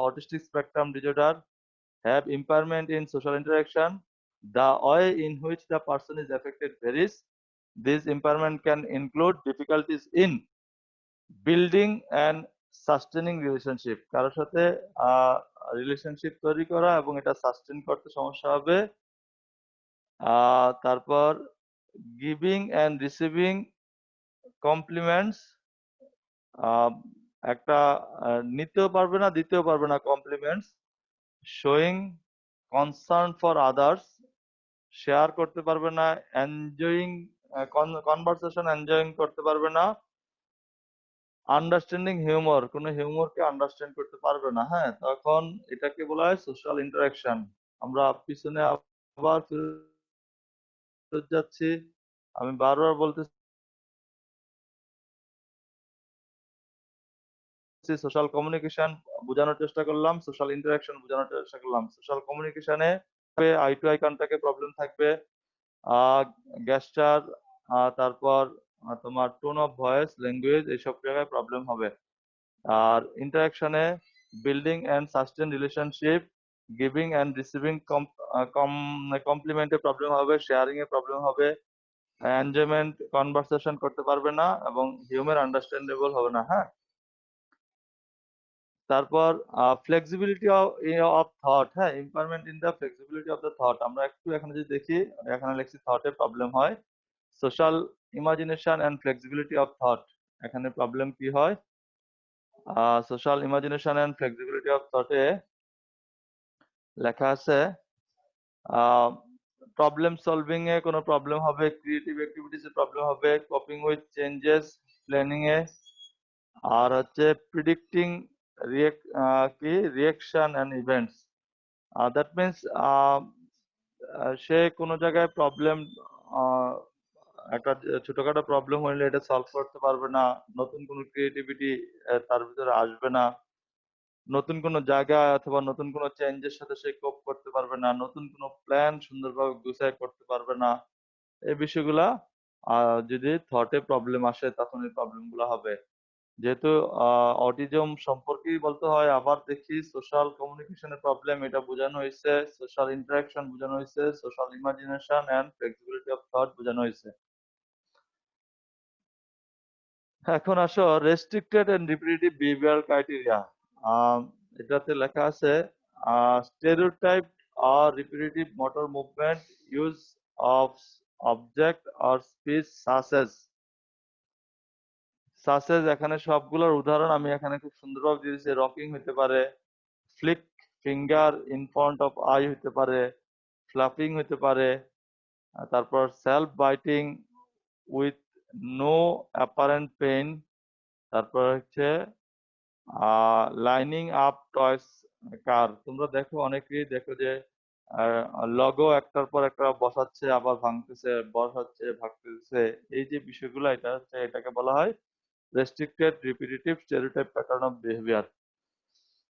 A: autistic spectrum disorder have impairment in social interaction. The way in which the person is affected varies. This impairment can include difficulties in building and sustaining relationship. কারোর সাথে রিলেশনশিপ তৈরি করা এবং এটা সাস্টেন করতে সমস্যা হবে। তারপর গিভিং অ্যান্ড রিসিভিং কমপ্লিমেন্টস, একটা নিতেও পারবে না দিতেও পারবে না compliments. Showing concern for others, share করতে পারবে না, এনজয়িং কনভারসেশন এনজয়িং করতে পারবে না। আন্ডারস্ট্যান্ডিং হিউমর, কোনো হিউমরকে আন্ডারস্ট্যান্ড করতে পারবে না, হ্যাঁ। তখন এটাকে বলা হয় সোশ্যাল ইন্টারাকশন। আমরা পিছনে আবার ফেরত যাচ্ছি, আমি বারবার বলতেছি সোশ্যাল কমিউনিকেশন বোঝানোর চেষ্টা করলাম, সোশ্যাল ইন্টারাকশন বোঝানোর চেষ্টা করলাম। সোশ্যাল কমিউনিকেশনে আই টু আই কন্টাক্টে প্রবলেম থাকবে, গেস্টার, তারপর তোমার টোন অফ ভয়েস, ল্যাঙ্গুয়েজ, এইসব জায়গায় প্রবলেম হবে। আর ইন্টারাকশনে building and sustain relationship, giving and receiving কমপ্লিমেন্টে প্রবলেম হবে, শেয়ারিং এ প্রবলেম হবে, এনজয়মেন্ট কনভারসেশন করতে পারবে না এবং হিউমার আন্ডারস্ট্যান্ডেবল হবে না, হ্যাঁ। তারপর ফ্লেক্সিবিলিটি অফ থট, হ্যাঁ, impairment in the flexibility of the thought. আমরা একটু এখানে যদি দেখি, এখানে লিখছি থটে প্রবলেম হয়। Social imagination and flexibility of thought, এখানে প্রবলেম কি হয়? Social imagination and flexibility of থটে লেখা আছে প্রবলেম সলভিং এ কোনো প্রবলেম হবে, ক্রিয়েটিভ অ্যাক্টিভিটিস এ প্রবলেম হবে, কোপিং উইথ চেঞ্জেস, প্ল্যানিং এ, আর হচ্ছে predicting reaction and events. That means সে কোনো জায়গায় প্রবলেম, একটা ছোটখাটো প্রবলেম হলে এটা সলভ করতে পারবে না, নতুন কোনো ক্রিয়েটিভিটি তার ভিতরে আসবে না, নতুন কোনো জায়গায় অথবা নতুন কোনো চেঞ্জের সাথে সে কোপ করতে পারবে না, নতুন কোনো প্ল্যান সুন্দরভাবে গুছায় করতে পারবে না। এই বিষয়গুলা যদি থটে প্রবলেম আসে তখন এই প্রবলেমগুলো হবে। যেহেতু অটিজম সম্পর্কেই বলতে হয়, আবার দেখি সোশ্যাল কমিউনিকেশনের প্রবলেম এটা বোঝানো হয়েছে, সোশ্যাল ইন্টারাকশন বোঝানো হয়েছে, social imagination and flexibility of thought বোঝানো হয়েছে। এখন আসো restricted and repetitive behavioural criteria. এটাতে লেখা আছে stereotype or repetitive motor movement, use of object or speech such as এখানে সবগুলোর উদাহরণ আমি এখানে খুব সুন্দরভাবে দিয়েছি। রকিং হতে পারে, flick finger in front of eye হতে পারে, ফ্লাফিং হতে পারে, তারপর self biting with no apparent pain, তারপর হচ্ছে লাইনিং আপ টয়স কার। তোমরা দেখো, অনেকেই দেখো যে লগো একটার পর একটা বসাচ্ছে, আবার ভাঙতেছে, বসাচ্ছে, ভাঙতেছে। এই যে বিষয়গুলো, এটা হচ্ছে, এটাকে বলা হয় restricted repetitive stereotype pattern of behaviour.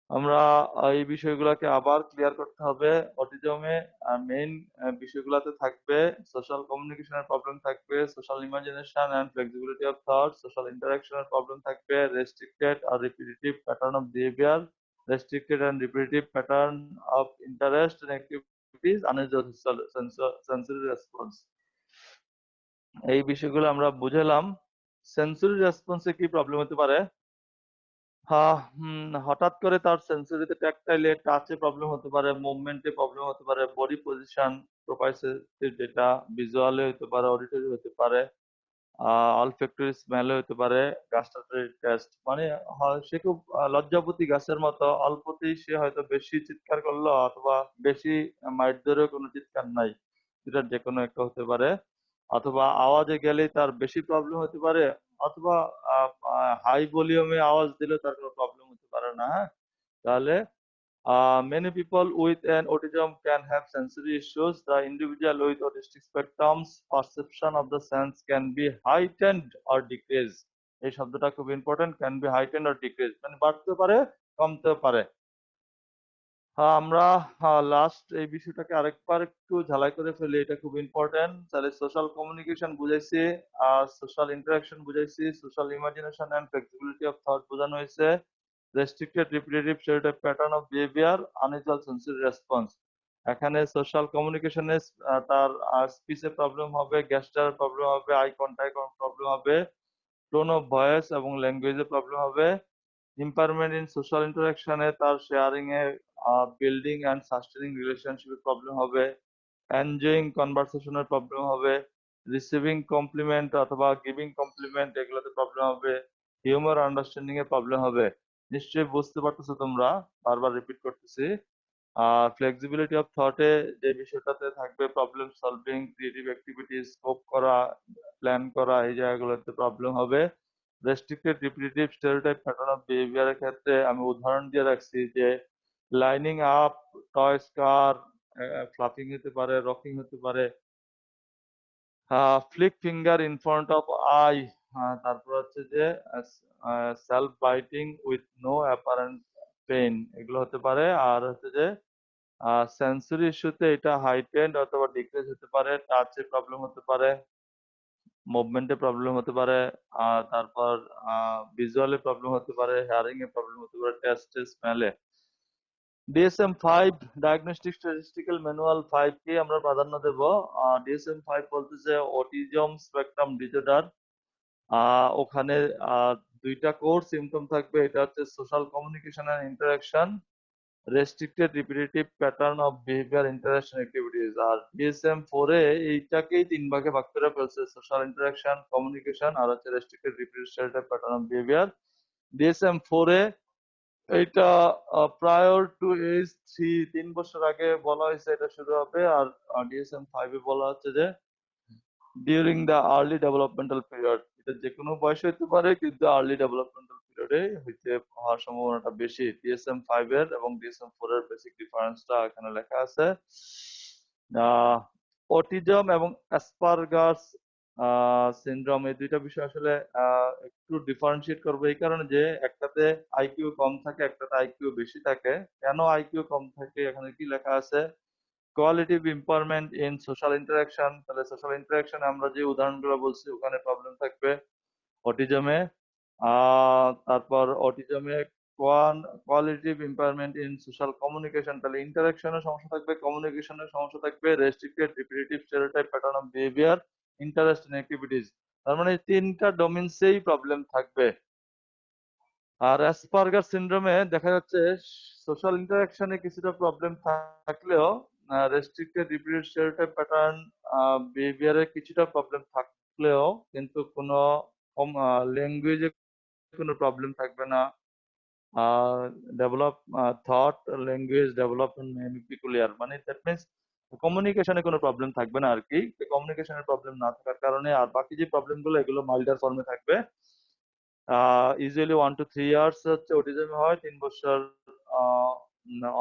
A: আমরা এই বিষয়গুলোকে আবার ক্লিয়ার করতে হবে। অটিজমে মেইন বিষয়গুলোতে থাকবে সোশ্যাল কমিউনিকেশনের প্রবলেম থাকবে, social imagination and flexibility of thought, social ইন্টারাকশনের প্রবলেম থাকবে, রেস্ট্রিক্টেড আর repetitive pattern of behavior, restricted and repetitive pattern of interest and activities, unusual sensory response। এই বিষয়গুলো আমরা বুঝলাম। সেন্সরি রেসপন্সে কি প্রবলেম হতে পারে? হঠাৎ করে তার সেন্সরিতে ট্যাকটাইলে টাচে প্রবলেম হতে পারে, মুভমেন্টে প্রবলেম হতে পারে, বডি পজিশন, প্রোপ্রাইসেসিভ ডেটা, ভিজুয়ালে হতে পারে, অডিটরি হতে পারে, অলফ্যাক্টরি স্মেলে হতে পারে, গাস্টাটরি টেস্ট। মানে সে খুব লজ্জাপতি গাছের মতো, অল্পতেই সে হয়তো বেশি চিৎকার করলো, অথবা বেশি মাইট ধরেও কোনো চিৎকার নাই, যেটা যে কোনো একটা হতে পারে। অথবা আওয়াজে গেলেই তার বেশি প্রবলেম হতে পারে, অথবা হাই ভলিউমে আওয়াজ দিলে তার কোনো প্রবলেম হতে পারে না, হ্যাঁ? তাহলে many people with an autism can have sensory issues. The individual with autistic spectrum's perception of the sense can be heightened or decreased. এই শব্দটা খুব important, can be heightened or decrease, মানে বাড়তে পারে, কমতে পারে। আমরা লাস্ট এই বিষয়টাকে আরেকবার একটু ঝালাই করে ফেলি, এটা খুব ইম্পর্টেন্ট। তাহলে সোশ্যাল কমিউনিকেশন বুঝাইছি, সোশ্যাল ইন্টারাকশন বুঝাইছি, social imagination and flexibility of thought বোঝানো হয়েছে, restricted repetitive stereotype pattern of behavior, unusual sensory response. এখানে সোশ্যাল কমিউনিকেশনে তার স্পিচে প্রবলেম হবে, গেস্টার প্রবলেম হবে, আই কন্ট্যাক্ট প্রবলেম হবে, টোন অফ ভয়েস এবং ল্যাঙ্গুয়েজে প্রবলেম হবে। ইম্পারমেন্ট ইন সোশ্যাল ইন্টারাকশনে তার শেয়ারিং এ, বিল্ডিং অ্যান্ড সাস্টেনিং রিলেশনশিপে প্রবলেম হবে, এনজয়িং কনভারসেশনের প্রবলেম হবে, রিসিভিং কমপ্লিমেন্ট অথবা গিভিং কমপ্লিমেন্ট এগুলোতে প্রবলেম হবে, হিউমার আন্ডারস্ট্যান্ডিং এ প্রবলেম হবে। নিশ্চয়ই বুঝতে পারতেছো তোমরা, বারবার রিপিট করতেছি। ফ্লেক্সিবিলিটি অফ থটে যে বিষয়টাতে থাকবে প্রবলেম সলভিং, ক্রিয়েটিভ অ্যাক্টিভিটি, স্কোপ করা, প্ল্যান করা, এই জায়গাগুলোতে প্রবলেম হবে। Restricted repetitive stereotype pattern of বিহেভিয়ারের ক্ষেত্রে আমি উদাহরণ দিয়ে রাখছি যে লাইনিং আপ, টয়স কার, ফ্লাফিং হতে পারে, রকিং হতে পারে, flick finger in front of eye, তারপর হচ্ছে যে self biting with no apparent pain, এগুলো হতে পারে। আর হচ্ছে যে সেন্সরি ইস্যুতে এটা হাইটেন্ড অথবা ডিক্রিজ হতে পারে, টাচে প্রবলেম হতে পারে, মুভমেন্টে প্রবলেম হতে পারে, তারপর ভিজুয়ালে প্রবলেম হতে পারে, হিয়ারিং এ প্রবলেম হতে পারে, টেস্টে, স্মেলে। ডিএসএম 5 ডায়াগনস্টিক স্ট্যাটিস্টিক্যাল ম্যানুয়াল 5 কে আমরা প্রাধান্য দেব। ডিএসএম 5 বলতেছে অটিজম স্পেকট্রাম ডিসঅর্ডার। ওখানে দুইটা কোর সিমটম থাকবে, এটা হচ্ছে social communication and interaction, restricted repetitive pattern of behaviour, interaction activities. আর ডিএসএম 4 এ এইটাকেই তিন ভাগে ভাগ করে ফেলছে, সোশ্যাল ইন্টারাকশন, কমিউনিকেশন আর হচ্ছে restricted repetitive pattern of behaviour. DSM 4 এ এইটা প্রায়র টু এজ 3, 3 বছর আগে বলা হয়েছে এটা শুরু হবে। আর ডিএসএম 5 এ বলা হচ্ছে যে during the early developmental period, এটা যে কোনো বয়সে হতে পারে কিন্তু আর্লি ডেভেলপমেন্টাল পিরিয়ডে হইতে হওয়ার সম্ভাবনাটা বেশি। ডিএসএম 5 এর এবং ডিএসএম 4 এর বেসিক ডিফারেন্সটা এখানে লেখা আছে। অটিজম এবং অ্যাসপারগাস সিনড্রোম, এই দুইটা বিষয় আসলে একটু ডিফারেন্সিয়েট করবো এই কারণে যে একটাতে আইকিউ কম থাকে, একটাতে আইকিউ বেশি থাকে। কেন আইকিউ কম থাকে, এখানে কি লেখা আছে, কোয়ালিটিভ ইম্পারমেন্ট ইন সোশ্যাল ইন্টারাকশন, তাহলে সোশ্যাল ইন্টারাকশনে আমরা যে উদাহরণগুলো বলছি ওখানে প্রবলেম থাকবে অটিজমে। তারপর অটিজমে কোয়ালিটিভ ইম্পারমেন্ট ইন সোশ্যাল কমিউনিকেশন, তাহলে ইন্টারাকশনের সমস্যা থাকবে, কমিউনিকেশনের সমস্যা থাকবে, restricted repetitive stereotype pattern of behaviour, interest in activities. তার মানে এই তিনটা ডোমেইনসেই প্রবলেম থাকবে। আর অ্যাসপারগার সিনড্রোমে দেখা যাচ্ছে সোশ্যাল ইন্টারাকশনে কিছুটা প্রবলেম থাকলেও রেস্ট্রিক্টেড রিপিটেড স্টেরিওটাইপ প্যাটার্ন বিহেভিয়ারে কিছুটা প্রবলেম থাকলেও কিন্তু কোনো ল্যাঙ্গুয়েজে কোনো প্রবলেম থাকবে না। Develop thought, language development may be peculiar, মানে দ্যাট মিনস কমিউনিকেশনে কোনো প্রবলেম থাকবে না আর কি। কমিউনিকেশনের প্রবলেম না থাকার কারণে আর বাকি যে প্রবলেমগুলো এগুলো মাইল্ডার ফর্মে থাকবে। ইউজুয়ালি 1 to 3 ইয়ার্স হচ্ছে অটিজম হয়, 3 বছর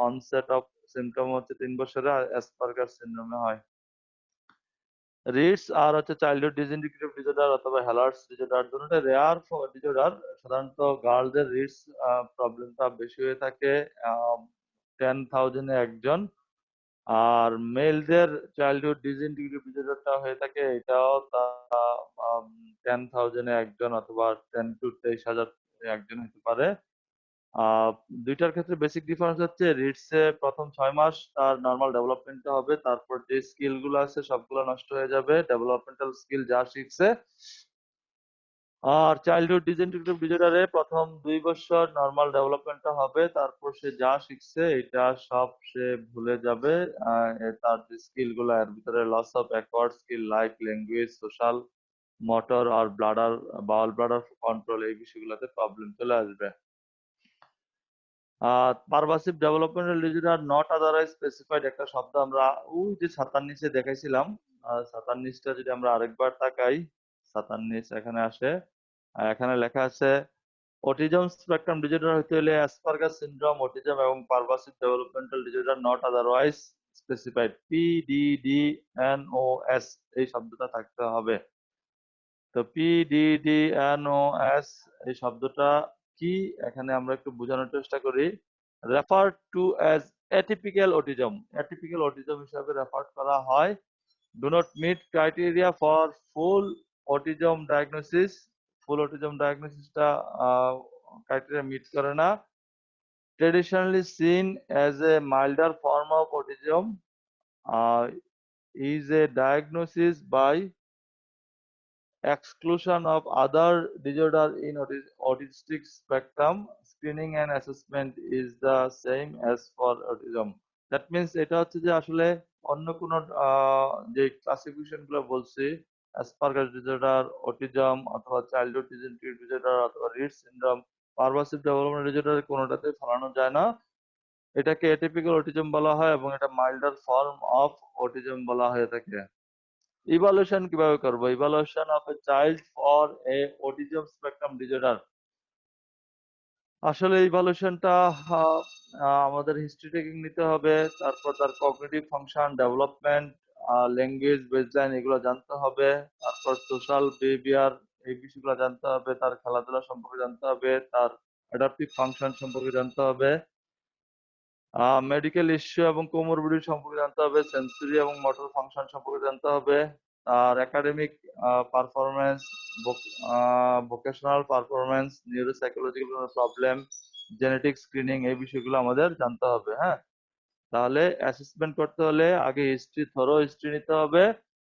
A: অনসেট অফ সিমটম হচ্ছে 3 বছরে, অ্যাসপারগার সিনড্রোমে হয়। রিটস আর হচ্ছে চাইল্ডহুড ডিসইন্টিগ্রেটিভ ডিসঅর্ডার অথবা হ্যালার্স ডিসঅর্ডার, দুটোটা রেয়ার ডিসঅর্ডার। সাধারণত গার্লদের রিটস প্রবলেমটা বেশি হয়ে থাকে, 10,000-এ একজন। আর মেলদের চাইল্ডহুড ডিসইন্টিগ্রেটিভ ডিসঅর্ডারটা হয়ে থাকে, এটাও 10,000-এ একজন অথবা 10 to 23,000 একজন হতে পারে। আহ দুইটার ক্ষেত্রে বেসিক ডিফারেন্স হচ্ছে রিডসে প্রথম 6 মাস তার নর্মাল ডেভেলপমেন্টটা হবে, তারপর যে স্কিল গুলো আছে সবগুলো নষ্ট হয়ে যাবে, ডেভেলপমেন্টাল স্কিল যা শিখছে। আর চাইল্ডহুড ডিসইন্টিগ্রেটিভ ডিসঅর্ডারে প্রথম 2 বছর নর্মাল ডেভেলপমেন্টটা হবে, তারপর সে যা শিখছে এটা সব সে ভুলে যাবে। তার যে স্কিল গুলো এর ভিতরে loss of acquired skill like language, social, motor আর ব্লাডার, বাউল ব্লাডার কন্ট্রোল, এই বিষয়গুলোতে প্রবলেম চলে আসবে। Pervasive developmental disorder not otherwise specified, একটা শব্দ আমরা ওই যে ছাতার নিচে দেখাইছিলাম, ছাতার নিচটা যদি আমরা আরেকবার তাকাই, ছাতার নিচ এখানে আসে, এখানে লেখা আছে অটিজম স্পেকট্রাম ডিজর্ডার হইতে হলে অ্যাসপারগাস সিনড্রোম, অটিজম এবং pervasive developmental disorder not otherwise specified, PDDNOS এই শব্দটা থাকতে হবে। তো PDDNOS এই শব্দটা কি এখানে আমরা একটু বোঝানোর চেষ্টা করি। Refer to as atypical autism, atypical autism হিসাবে রেফার করা হয়। Do not meet criteria for full autism diagnosis, full autism ডায়াগনোসিসটা ক্রাইটেরিয়া মিট করে না। Traditionally seen as a milder form of autism, is a diagnosis by exclusion of other disorder in autistic spectrum. Screening and assessment is the same as for autism. That means এটা হচ্ছে যে আসলে অন্য কোন যে ক্লাসিফিকেশন গুলো বলছি, অ্যাসপারগাস ডিসঅর্ডার, অটিজম অথবা চাইল্ডহুড ডিসঅর্ডার অথবা রিড সিনড্রোম, পারভাসিভ ডেভেলপমেন্ট ডিসঅর্ডার কোনোটাতে ফেলানো যায় না। এটাকে এটিপিক্যাল অটিজম বলা হয় এবং এটা মাইল্ডার ফর্ম অফ অটিজম বলা হয়ে থাকে। ইভালুয়েশন কিভাবে করব? Evaluation of a child for a autism spectrum disorder. আসলে ইভালুয়েশনটা আমাদের হিস্ট্রি টেকিং নিতে হবে, তারপর তার cognitive function, development, language baseline এগুলো জানতে হবে, তারপর সোশ্যাল বিহেভিয়ার এই বিষয়গুলো জানতে হবে, তার খেলাধুলা সম্পর্কে জানতে হবে, তার অ্যাডাপটিভ ফাংশন সম্পর্কে জানতে হবে, মেডিকেল ইস্যু এবং কোমরবিডিটি সম্পর্কে জানতে হবে, সেন্সরি এবং মোটর ফাংশন সম্পর্কে জানতে হবে, আর academic performance, vocational performance, neuropsychological problem, genetic screening এই বিষয়গুলো আমাদের জানতে হবে। হ্যাঁ, তাহলে অ্যাসেসমেন্ট করতে হলে আগে হিস্ট্রি, থরো হিস্ট্রি নিতে হবে,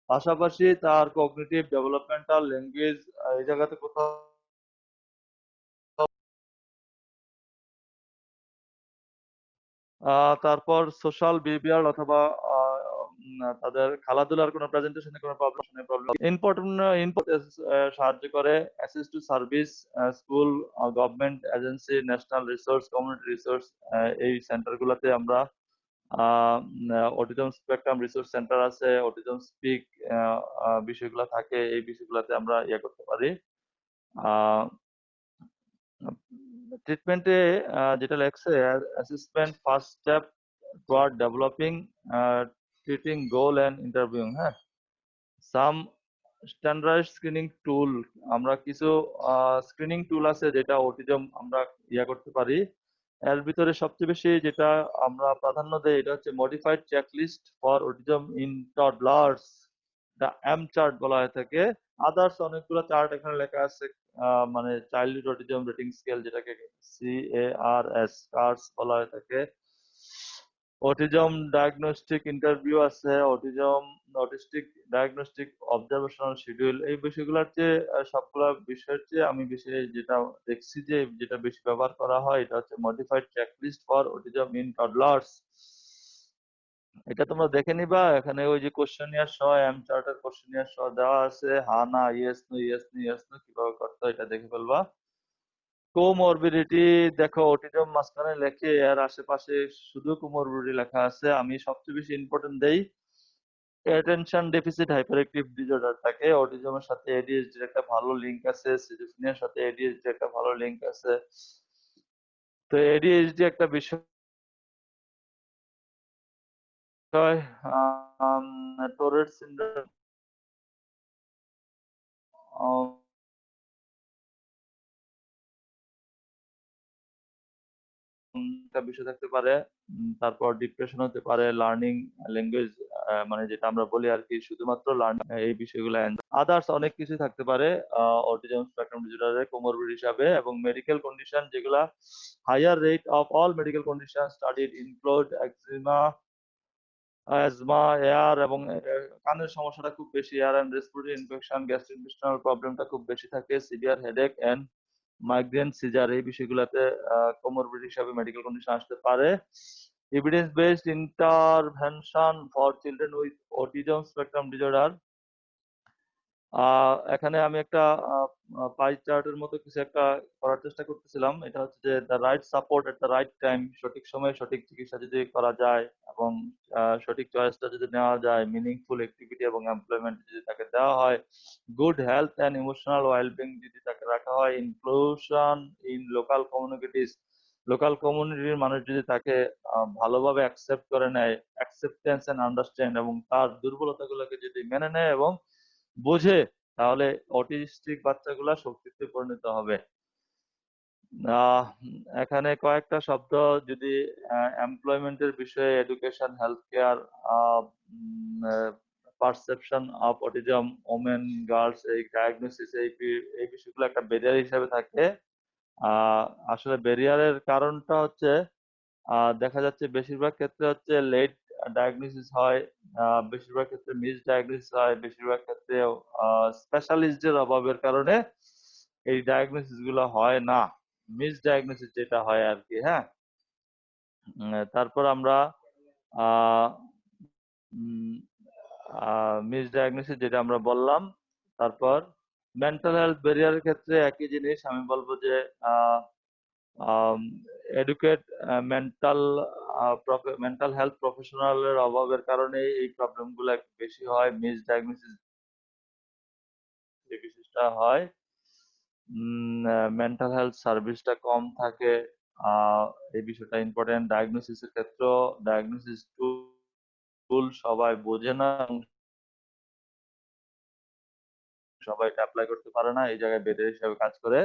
A: পাশাপাশি তার কগনিটিভ, ডেভেলপমেন্টাল, ল্যাঙ্গুয়েজ এই জায়গাতে কোথাও তারপর সোশ্যাল বিহেভিয়ার অথবা তাদের খেলাধুলার কোনো প্রেজেন্টেশনে কোনো প্রবলেম ইম্পর্টেন্ট সাহায্য করে, access to service, school, government agency, national resource, community resource, এই সেন্টারগুলোতে আমরা অটিজম স্পেকট্রাম রিসোর্স সেন্টার আছে, অটিজম স্পিক বিষয়গুলো থাকে, এই বিষয়গুলোতে আমরা ইয়ে করতে পারি। ট্রিটমেন্টে যেটা লেখছে, assessment first step toward developing, treating goal and interviewing. হ্যাঁ, সাম স্ট্যান্ডার্ড স্ক্রিনিং টুল, আমরা কিছু স্ক্রিনিং টুল আছে যেটা অটিজম আমরা ইয়া করতে পারি। এর ভিতরে সবচেয়ে বেশি যেটা আমরা প্রাধান্য দেই এটা হচ্ছে modified checklist for autism in toddlers, the M CHAT বলা হয়ে থাকে। আদার্স অনেকগুলো চার্ট এখানে লেখা আছে, মানে চাইল্ডহুড অটিজম রেটিং স্কেল যেটাকে CARS কার্স বলা হয়ে থাকে। অটিজম ডায়াগনস্টিক ইন্টারভিউ আছে, অটিস্টিক ডায়াগনস্টিক অবজারভেশনাল শিডিউল, এই বিষয়গুলোর চেয়ে সবগুলা বিষয়ের চেয়ে আমি বেশি যেটা দেখছি যে যেটা বেশি ব্যবহার করা হয় এটা হচ্ছে modified checklist for autism in toddlers. এটা তোমরা দেখে নিবা, এখানে ওই যে কোশ্চেনিয়ার সহ এম চার্টার কোশ্চেনিয়ার সহ দেওয়া আছে, হা না, yes no, yes no, yes no কিভাবে করতে হয় এটা দেখে ফেলবা। কোমরবিডিটি দেখো, অটিজম মাঝখানে লেখে এর আশেপাশে শুধু কোমরবিডিটি লেখা আছে, আমি সবচেয়ে বেশি ইম্পর্টেন্ট দেই অ্যাটেনশন ডেফিসিট হাইপারঅ্যাক্টিভ ডিসঅর্ডারটাকে। অটিজমের সাথে ADHD এর একটা ভালো লিংক আছে, সিজোফ্রেনিয়ার সাথে ADHD এর একটা ভালো লিংক আছে। তো ADHD একটা বিষয়, টোরেট সিনড্রোম একটা বিষয় থাকতে পারে, তারপর ডিপ্রেশন হতে পারে, লার্নিং ল্যাঙ্গুয়েজ মানে যেটা আমরা বলি আর কি, শুধুমাত্র লার্নিং এই বিষয়গুলো, আদার্স অনেক কিছু থাকতে পারে অটিজম স্পেকট্রাম ডিসঅর্ডারে কোমরবিড হিসাবে। এবং মেডিকেল কন্ডিশন যেগুলা higher rate of all medical condition studied include eczema, asthma, ear এবং কানের সমস্যাটা খুব বেশি, ear and respiratory infection, gastric প্রবলেমটা খুব বেশি থাকে, severe headache and migraine, seizure এই বিষয়গুলোতে কোমরবিড হিসাবে মেডিকেল কন্ডিশন আসতে পারে। Evidence based intervention for children with autism spectrum disorder, এখানে আমি একটা পাই চার্টের মতো কিছু একটা করার চেষ্টা করতেছিলাম। এটা হচ্ছে যে the right support at the right time, সঠিক সময়ে সঠিক চিকিৎসা যদি করা যায় এবং সঠিক চয়েসটা যদি নেওয়া যায়, মিনিংফুল অ্যাক্টিভিটি এবং এমপ্লয়মেন্ট যদি তাকে দেওয়া হয়, good health and emotional wellbeing যদি তাকে রাখা হয়, inclusion in local communities, local কমিউনিটির মানুষ যদি তাকে ভালোভাবে অ্যাকসেপ্ট করে নেয়, অ্যাকসেপ্টেন্স এন্ড আন্ডারস্ট্যান্ড, এবং তার দুর্বলতাগুলোকে যদি মেনে নেয় এবং বোঝে, তাহলে অটিস্টিক বাচ্চাগুলা শক্তিতে পরিণত হবে। আহ, এখানে কয়েকটা শব্দ যদি এমপ্লয়মেন্টের বিষয়ে, education, health care, perception of autism, women, girls, এই ডায়াগনোসিস, এই বিষয়গুলো একটা ব্যারিয়ার হিসেবে থাকে। আহ, আসলে ব্যারিয়ারের কারণটা হচ্ছে দেখা যাচ্ছে বেশিরভাগ ক্ষেত্রে হচ্ছে লেট ডায়াগনোসিস হয়, বেশিরভাগ ক্ষেত্রে মিস ডায়াগনোসিস হয়, বেশিরভাগ ক্ষেত্রে স্পেশালিস্টের অভাবের কারণে এই ডায়াগনোসিস গুলো হয় না, মিস ডায়াগনোসিস যেটা হয় আর কি। হ্যাঁ, তারপর আমরা মিস ডায়াগনোসিস যেটা আমরা বললাম। তারপর মেন্টাল হেলথ ব্যারিয়ারের ক্ষেত্রে একই জিনিস আমি বলবো যে এডুকেট মেন্টাল মেন্টাল হেলথ প্রফেশনালের অভাবের কারণে এই প্রবলেমগুলো একটু বেশি হয়, মিস ডায়াগনোসিস যে বিশেষটা হয়। মেন্টাল হেলথ সার্ভিসটা কম থাকে, এই বিষয়টা ইম্পর্টেন্ট। ডায়াগনোসিসের ক্ষেত্রে ডায়াগনোসিস টুল সবাই বোঝে না, সবাই এটা অ্যাপ্লাই করতে পারে না, এই জায়গায় বেদের হিসাবে কাজ করে।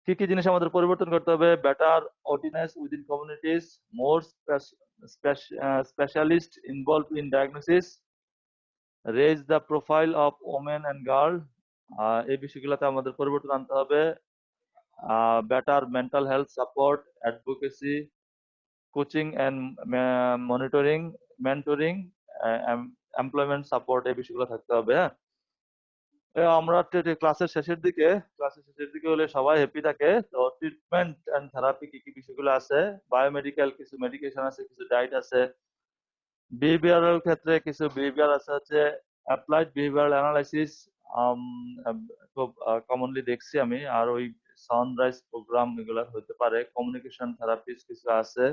A: কি কি জিনিস আমাদের পরিবর্তন করতে হবে? Better awareness within communities, more specialist involve in diagnosis, raise the profile of women and girl, এই বিষয়গুলোতে আমাদের পরিবর্তন আনতে হবে। Better mental health support, advocacy, coaching and monitoring, mentoring, employment support, এই বিষয়গুলো থাকতে হবে। হ্যাঁ, আমরা ক্লাসের শেষের দিকে হলে সবাই হ্যাপি থাকে। তো ট্রিটমেন্ট এন্ড থেরাপি কি কি বিষয়গুলো আছে? বায়োমেডিক্যাল কিছু মেডিকেশন আছে, কিছু ডায়েট আছে। বিহেভিয়ারাল ক্ষেত্রে কিছু বিহেভিয়ার আছে, হচ্ছে অ্যাপ্লাইড বিহেভিয়ারাল অ্যানালাইসিস, খুব কমনলি দেখছি আমি। আর ওই সানরাইজ প্রোগ্রাম এগুলো হতে পারে। কমিউনিকেশন থেরাপিস কিছু আছে,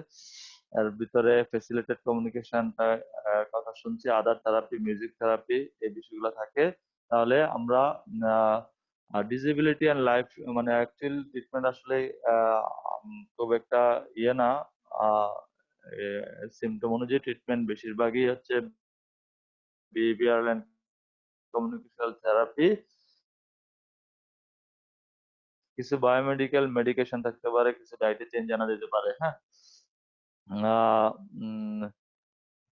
A: এর ভিতরে ফেসিলিটেড কমিউনিকেশন কথা শুনছি, আদার থেরাপি, মিউজিক থেরাপি, এই বিষয়গুলো থাকে। তাহলে আমরা ডিসেবিলিটি অ্যান্ড লাইফ, মানে অ্যাকচুয়াল ট্রিটমেন্ট আসলে খুব একটা ইয়ে না, সিমটম অনুযায়ী ট্রিটমেন্ট বেশিরভাগই হচ্ছে বিহেভিয়ারাল অ্যান্ড কমিউনিকেশনাল থেরাপি, কিছু বায়োমেডিক্যাল মেডিকেশন থাকতে পারে, কিছু ডায়েটে চেঞ্জ আনা যেতে পারে। হ্যাঁ,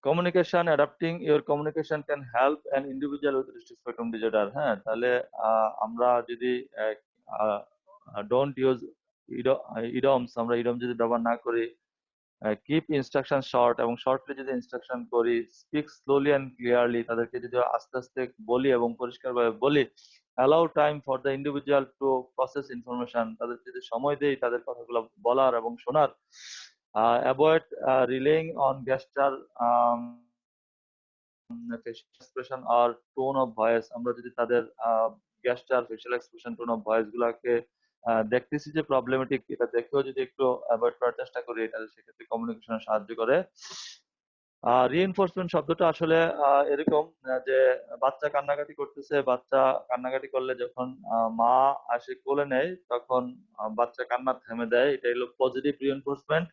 A: communication, adapting your communication can help an individual with restrict spectrum disorder. হ্যাঁ, তাহলে আমরা যদি ডোন্ট ইউজ ইডমস, আমরা ইডম যদি ব্যবহার না করি, কিপ ইনস্ট্রাকশন শর্ট, এবং শর্টলি যদি ইনস্ট্রাকশন করি, স্পিক স্লোলি অ্যান্ড ক্লিয়ারলি, তাদেরকে যদি আস্তে আস্তে বলি এবং পরিষ্কারভাবে বলি, allow time for the individual two process information, তাদের যদি সময় দেই তাদের কথাগুলো বলার এবং শোনার, avoid relying on gesture, facial expression আর টোন অফ ভয়েস, আমরা যদি তাদের gesture, facial expression, tone of voice গুলাকে দেখতেছি যে প্রবলেমেটিক, এটা দেখেও যদি একটু অ্যাভয়েড করার চেষ্টা করি, তাহলে সেক্ষেত্রে কমিউনিকেশনে সাহায্য করে। রিইনফোর্সমেন্ট শব্দটা আসলে এরকম যে বাচ্চা কান্নাকাটি করতেছে, বাচ্চা কান্নাকাটি করলে যখন মা আসে কোলে নেয়, তখন বাচ্চা কান্না থেমে দেয়, এটা হলো পজিটিভ রিইনফোর্সমেন্ট।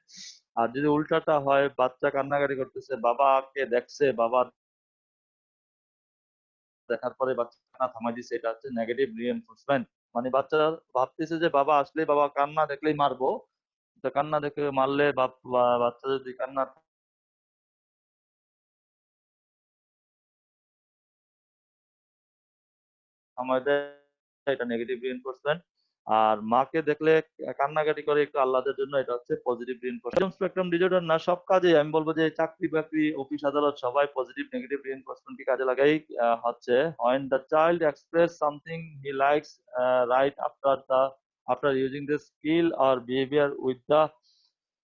A: আর যদি উল্টাটা হয়, বাচ্চা কান্নাকাটি করতেছে, বাবাকে দেখছে, বাবা দেখার পরে বাচ্চা কান্না থামাই দিচ্ছে, এটা হচ্ছে নেগেটিভ রিইনফোর্সমেন্ট। মানে বাচ্চা ভাবতেছে যে বাবা আসলেই, বাবা কান্না দেখলেই মারবো, তো কান্না দেখে মারলে বাচ্চা যদি কান্না থামায় দেয়, এটা নেগেটিভ রিইনফোর্সমেন্ট। আর মাকে দেখলে কান্নাকাটি করে একটু আহ্লাদের জন্য, এটা হচ্ছে পজিটিভ রিইনফোর্সমেন্ট। স্পেকট্রাম ডিসঅর্ডার না, সব কাজে আমি বলবো যে চাকরি বাকরি, অফিস আদালত, সবাই পজিটিভ নেগেটিভ রিইনফোর্সমেন্ট কি কাজে লাগাই। হচ্ছে when the child express something he likes right after using the skill or behavior with the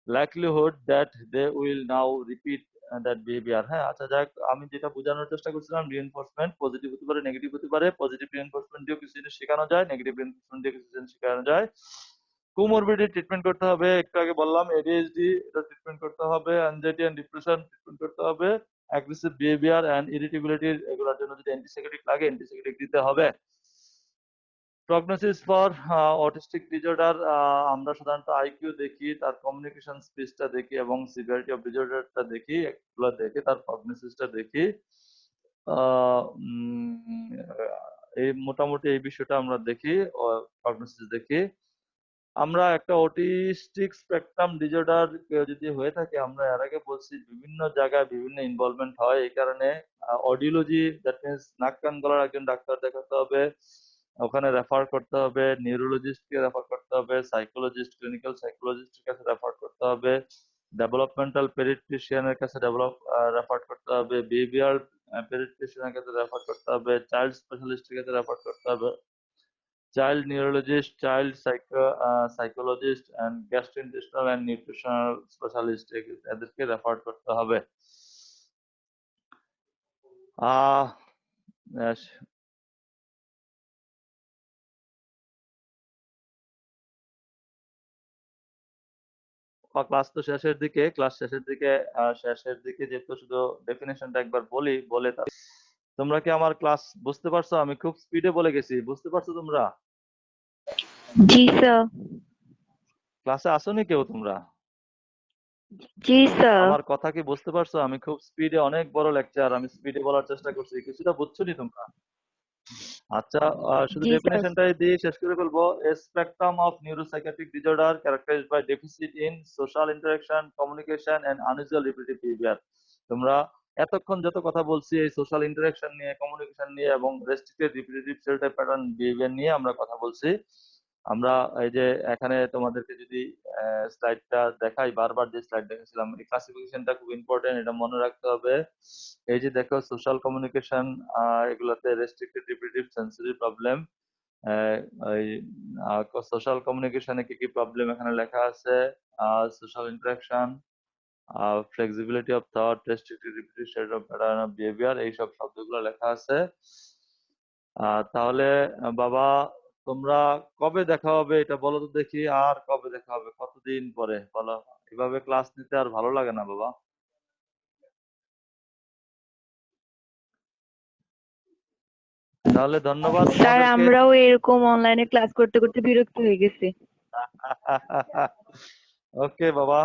A: likelihood that they will now repeat that behaviour. হ্যাঁ, আচ্ছা যাক, আমি যেটা বোঝানোর চেষ্টা করছিলাম, রিইনফোর্সমেন্ট পজিটিভ হতে পারে, নেগেটিভ হতে পারে। পজিটিভ রিইনফোর্সমেন্ট দিয়েও কিছু জিনিস শেখানো যায়, নেগেটিভ রিইনফোর্সমেন্ট দিয়ে কিছু জিনিস শেখানো যায়। কোমরবিডিটি ট্রিটমেন্ট করতে হবে, একটু আগে বললাম এডিএইচডি এটা ট্রিটমেন্ট করতে হবে, অ্যাংজাইটি এন্ড ডিপ্রেশন ট্রিটমেন্ট করতে হবে, অ্যাগ্রেসিভ বিহেভিয়ার এন্ড ইরিটেবিলিটির এগুলোর জন্য যদি অ্যান্টিসাইকোটিক লাগে অ্যান্টিসাইকোটিক দিতে হবে। প্রগনোসিস ফর অটিস্টিক ডিসঅর্ডার, আমরা সাধারণত আইকিউ দেখি, তার কমিউনিকেশন স্পিচটা দেখি এবং সিভিয়ারিটি অফ ডিসঅর্ডারটা দেখি, এগুলো দেখে তার প্রগনোসিসটা দেখি। এই মোটামুটি এই বিষয়টা আমরা দেখি, প্রগনোসিস দেখি। আমরা একটা অটিস্টিক স্পেকট্রাম ডিসঅর্ডার যদি হয়ে থাকে, আমরা এর আগে বলছি বিভিন্ন জায়গায় বিভিন্ন ইনভলভমেন্ট হয়, এই কারণে অডিওলজি, দ্যাট মিনস নাক কান গলার একজন ডাক্তার দেখাতে হবে, ওখানে রেফার করতে হবে, নিউরোলজিস্টকে রেফার করতে হবে, সাইকোলজিস্ট, ক্লিনিক্যাল সাইকোলজিস্টের কাছে রেফার করতে হবে, ডেভেলপমেন্টাল পেডিয়াট্রিশিয়ানের কাছে রেফার করতে হবে, বিহেভিয়ার পেডিয়াট্রিশিয়ানের কাছে রেফার করতে হবে, চাইল্ড স্পেশালিস্টের কাছে রেফার করতে হবে, child neurologist, child psychologist and gastrointestinal and nutritional specialist এদেরকে রেফার করতে হবে। আহ ক্লাস তো শেষের দিকে, শেষের দিকে যেহেতু শুধু ডেফিনেশনটা একবার বলি, বলে তোমরা কি আমার ক্লাস বুঝতে পারছো? আমি খুব স্পিডে বলে গেছি, বুঝতে পারছো তোমরা?
B: জি স্যার।
A: ক্লাসে আসোনি কেউ তোমরা?
B: জি স্যার।
A: আমার কথা কি বুঝতে পারছো? আমি খুব স্পিডে, অনেক বড় লেকচার, আমি স্পিডে বলার চেষ্টা করছি, কিছুটা বুঝছোনি তোমরা? আচ্ছা, শুধু
B: জি স্যার।
A: ডেফিনেশনটাই দিয়ে শেষ করে ফেলবো। A spectrum of neuropsychiatric disorder characterized by deficit in social interaction, communication and unusual repetitive behavior. তোমরা এতক্ষণ যত কথা বলছি এই সোশ্যাল ইন্টারাকশন নিয়ে, কমিউনিকেশন নিয়ে এবং restricted repetitive sell type pattern behaviour নিয়ে আমরা কথা বলছি। আমরা এই যে এখানে তোমাদেরকে যদি স্লাইডটা দেখাই, বারবার যে স্লাইড দেখাচ্ছিলাম, এই ক্লাসিফিকেশনটা খুব ইম্পর্টেন্ট, এটা মনে রাখতে হবে। এই যে দেখো সোশ্যাল কমিউনিকেশন, এগুলোতে রেস্ট্রিক্টেড রিপিটেটিভ সেন্সরি প্রবলেম, এই সোশ্যাল কমিউনিকেশনে কি কি প্রবলেম এখানে লেখা আছে, social interaction, flexibility of thought, restricted repetitive set of pattern of behaviour, এইসব শব্দগুলো লেখা আছে। তাহলে বাবা, তোমরা কবে দেখা হবে এটা বলো তো দেখি, আর কবে দেখা হবে, কতদিন পরে বলো? এভাবে ক্লাস নিতে আর ভালো লাগে না বাবা। তাহলে ধন্যবাদ
B: স্যার
A: তোমাদেরকে।
B: আমরাও এরকম অনলাইনে ক্লাস করতে করতে বিরক্ত হয়ে গেছি।
A: ওকে বাবা।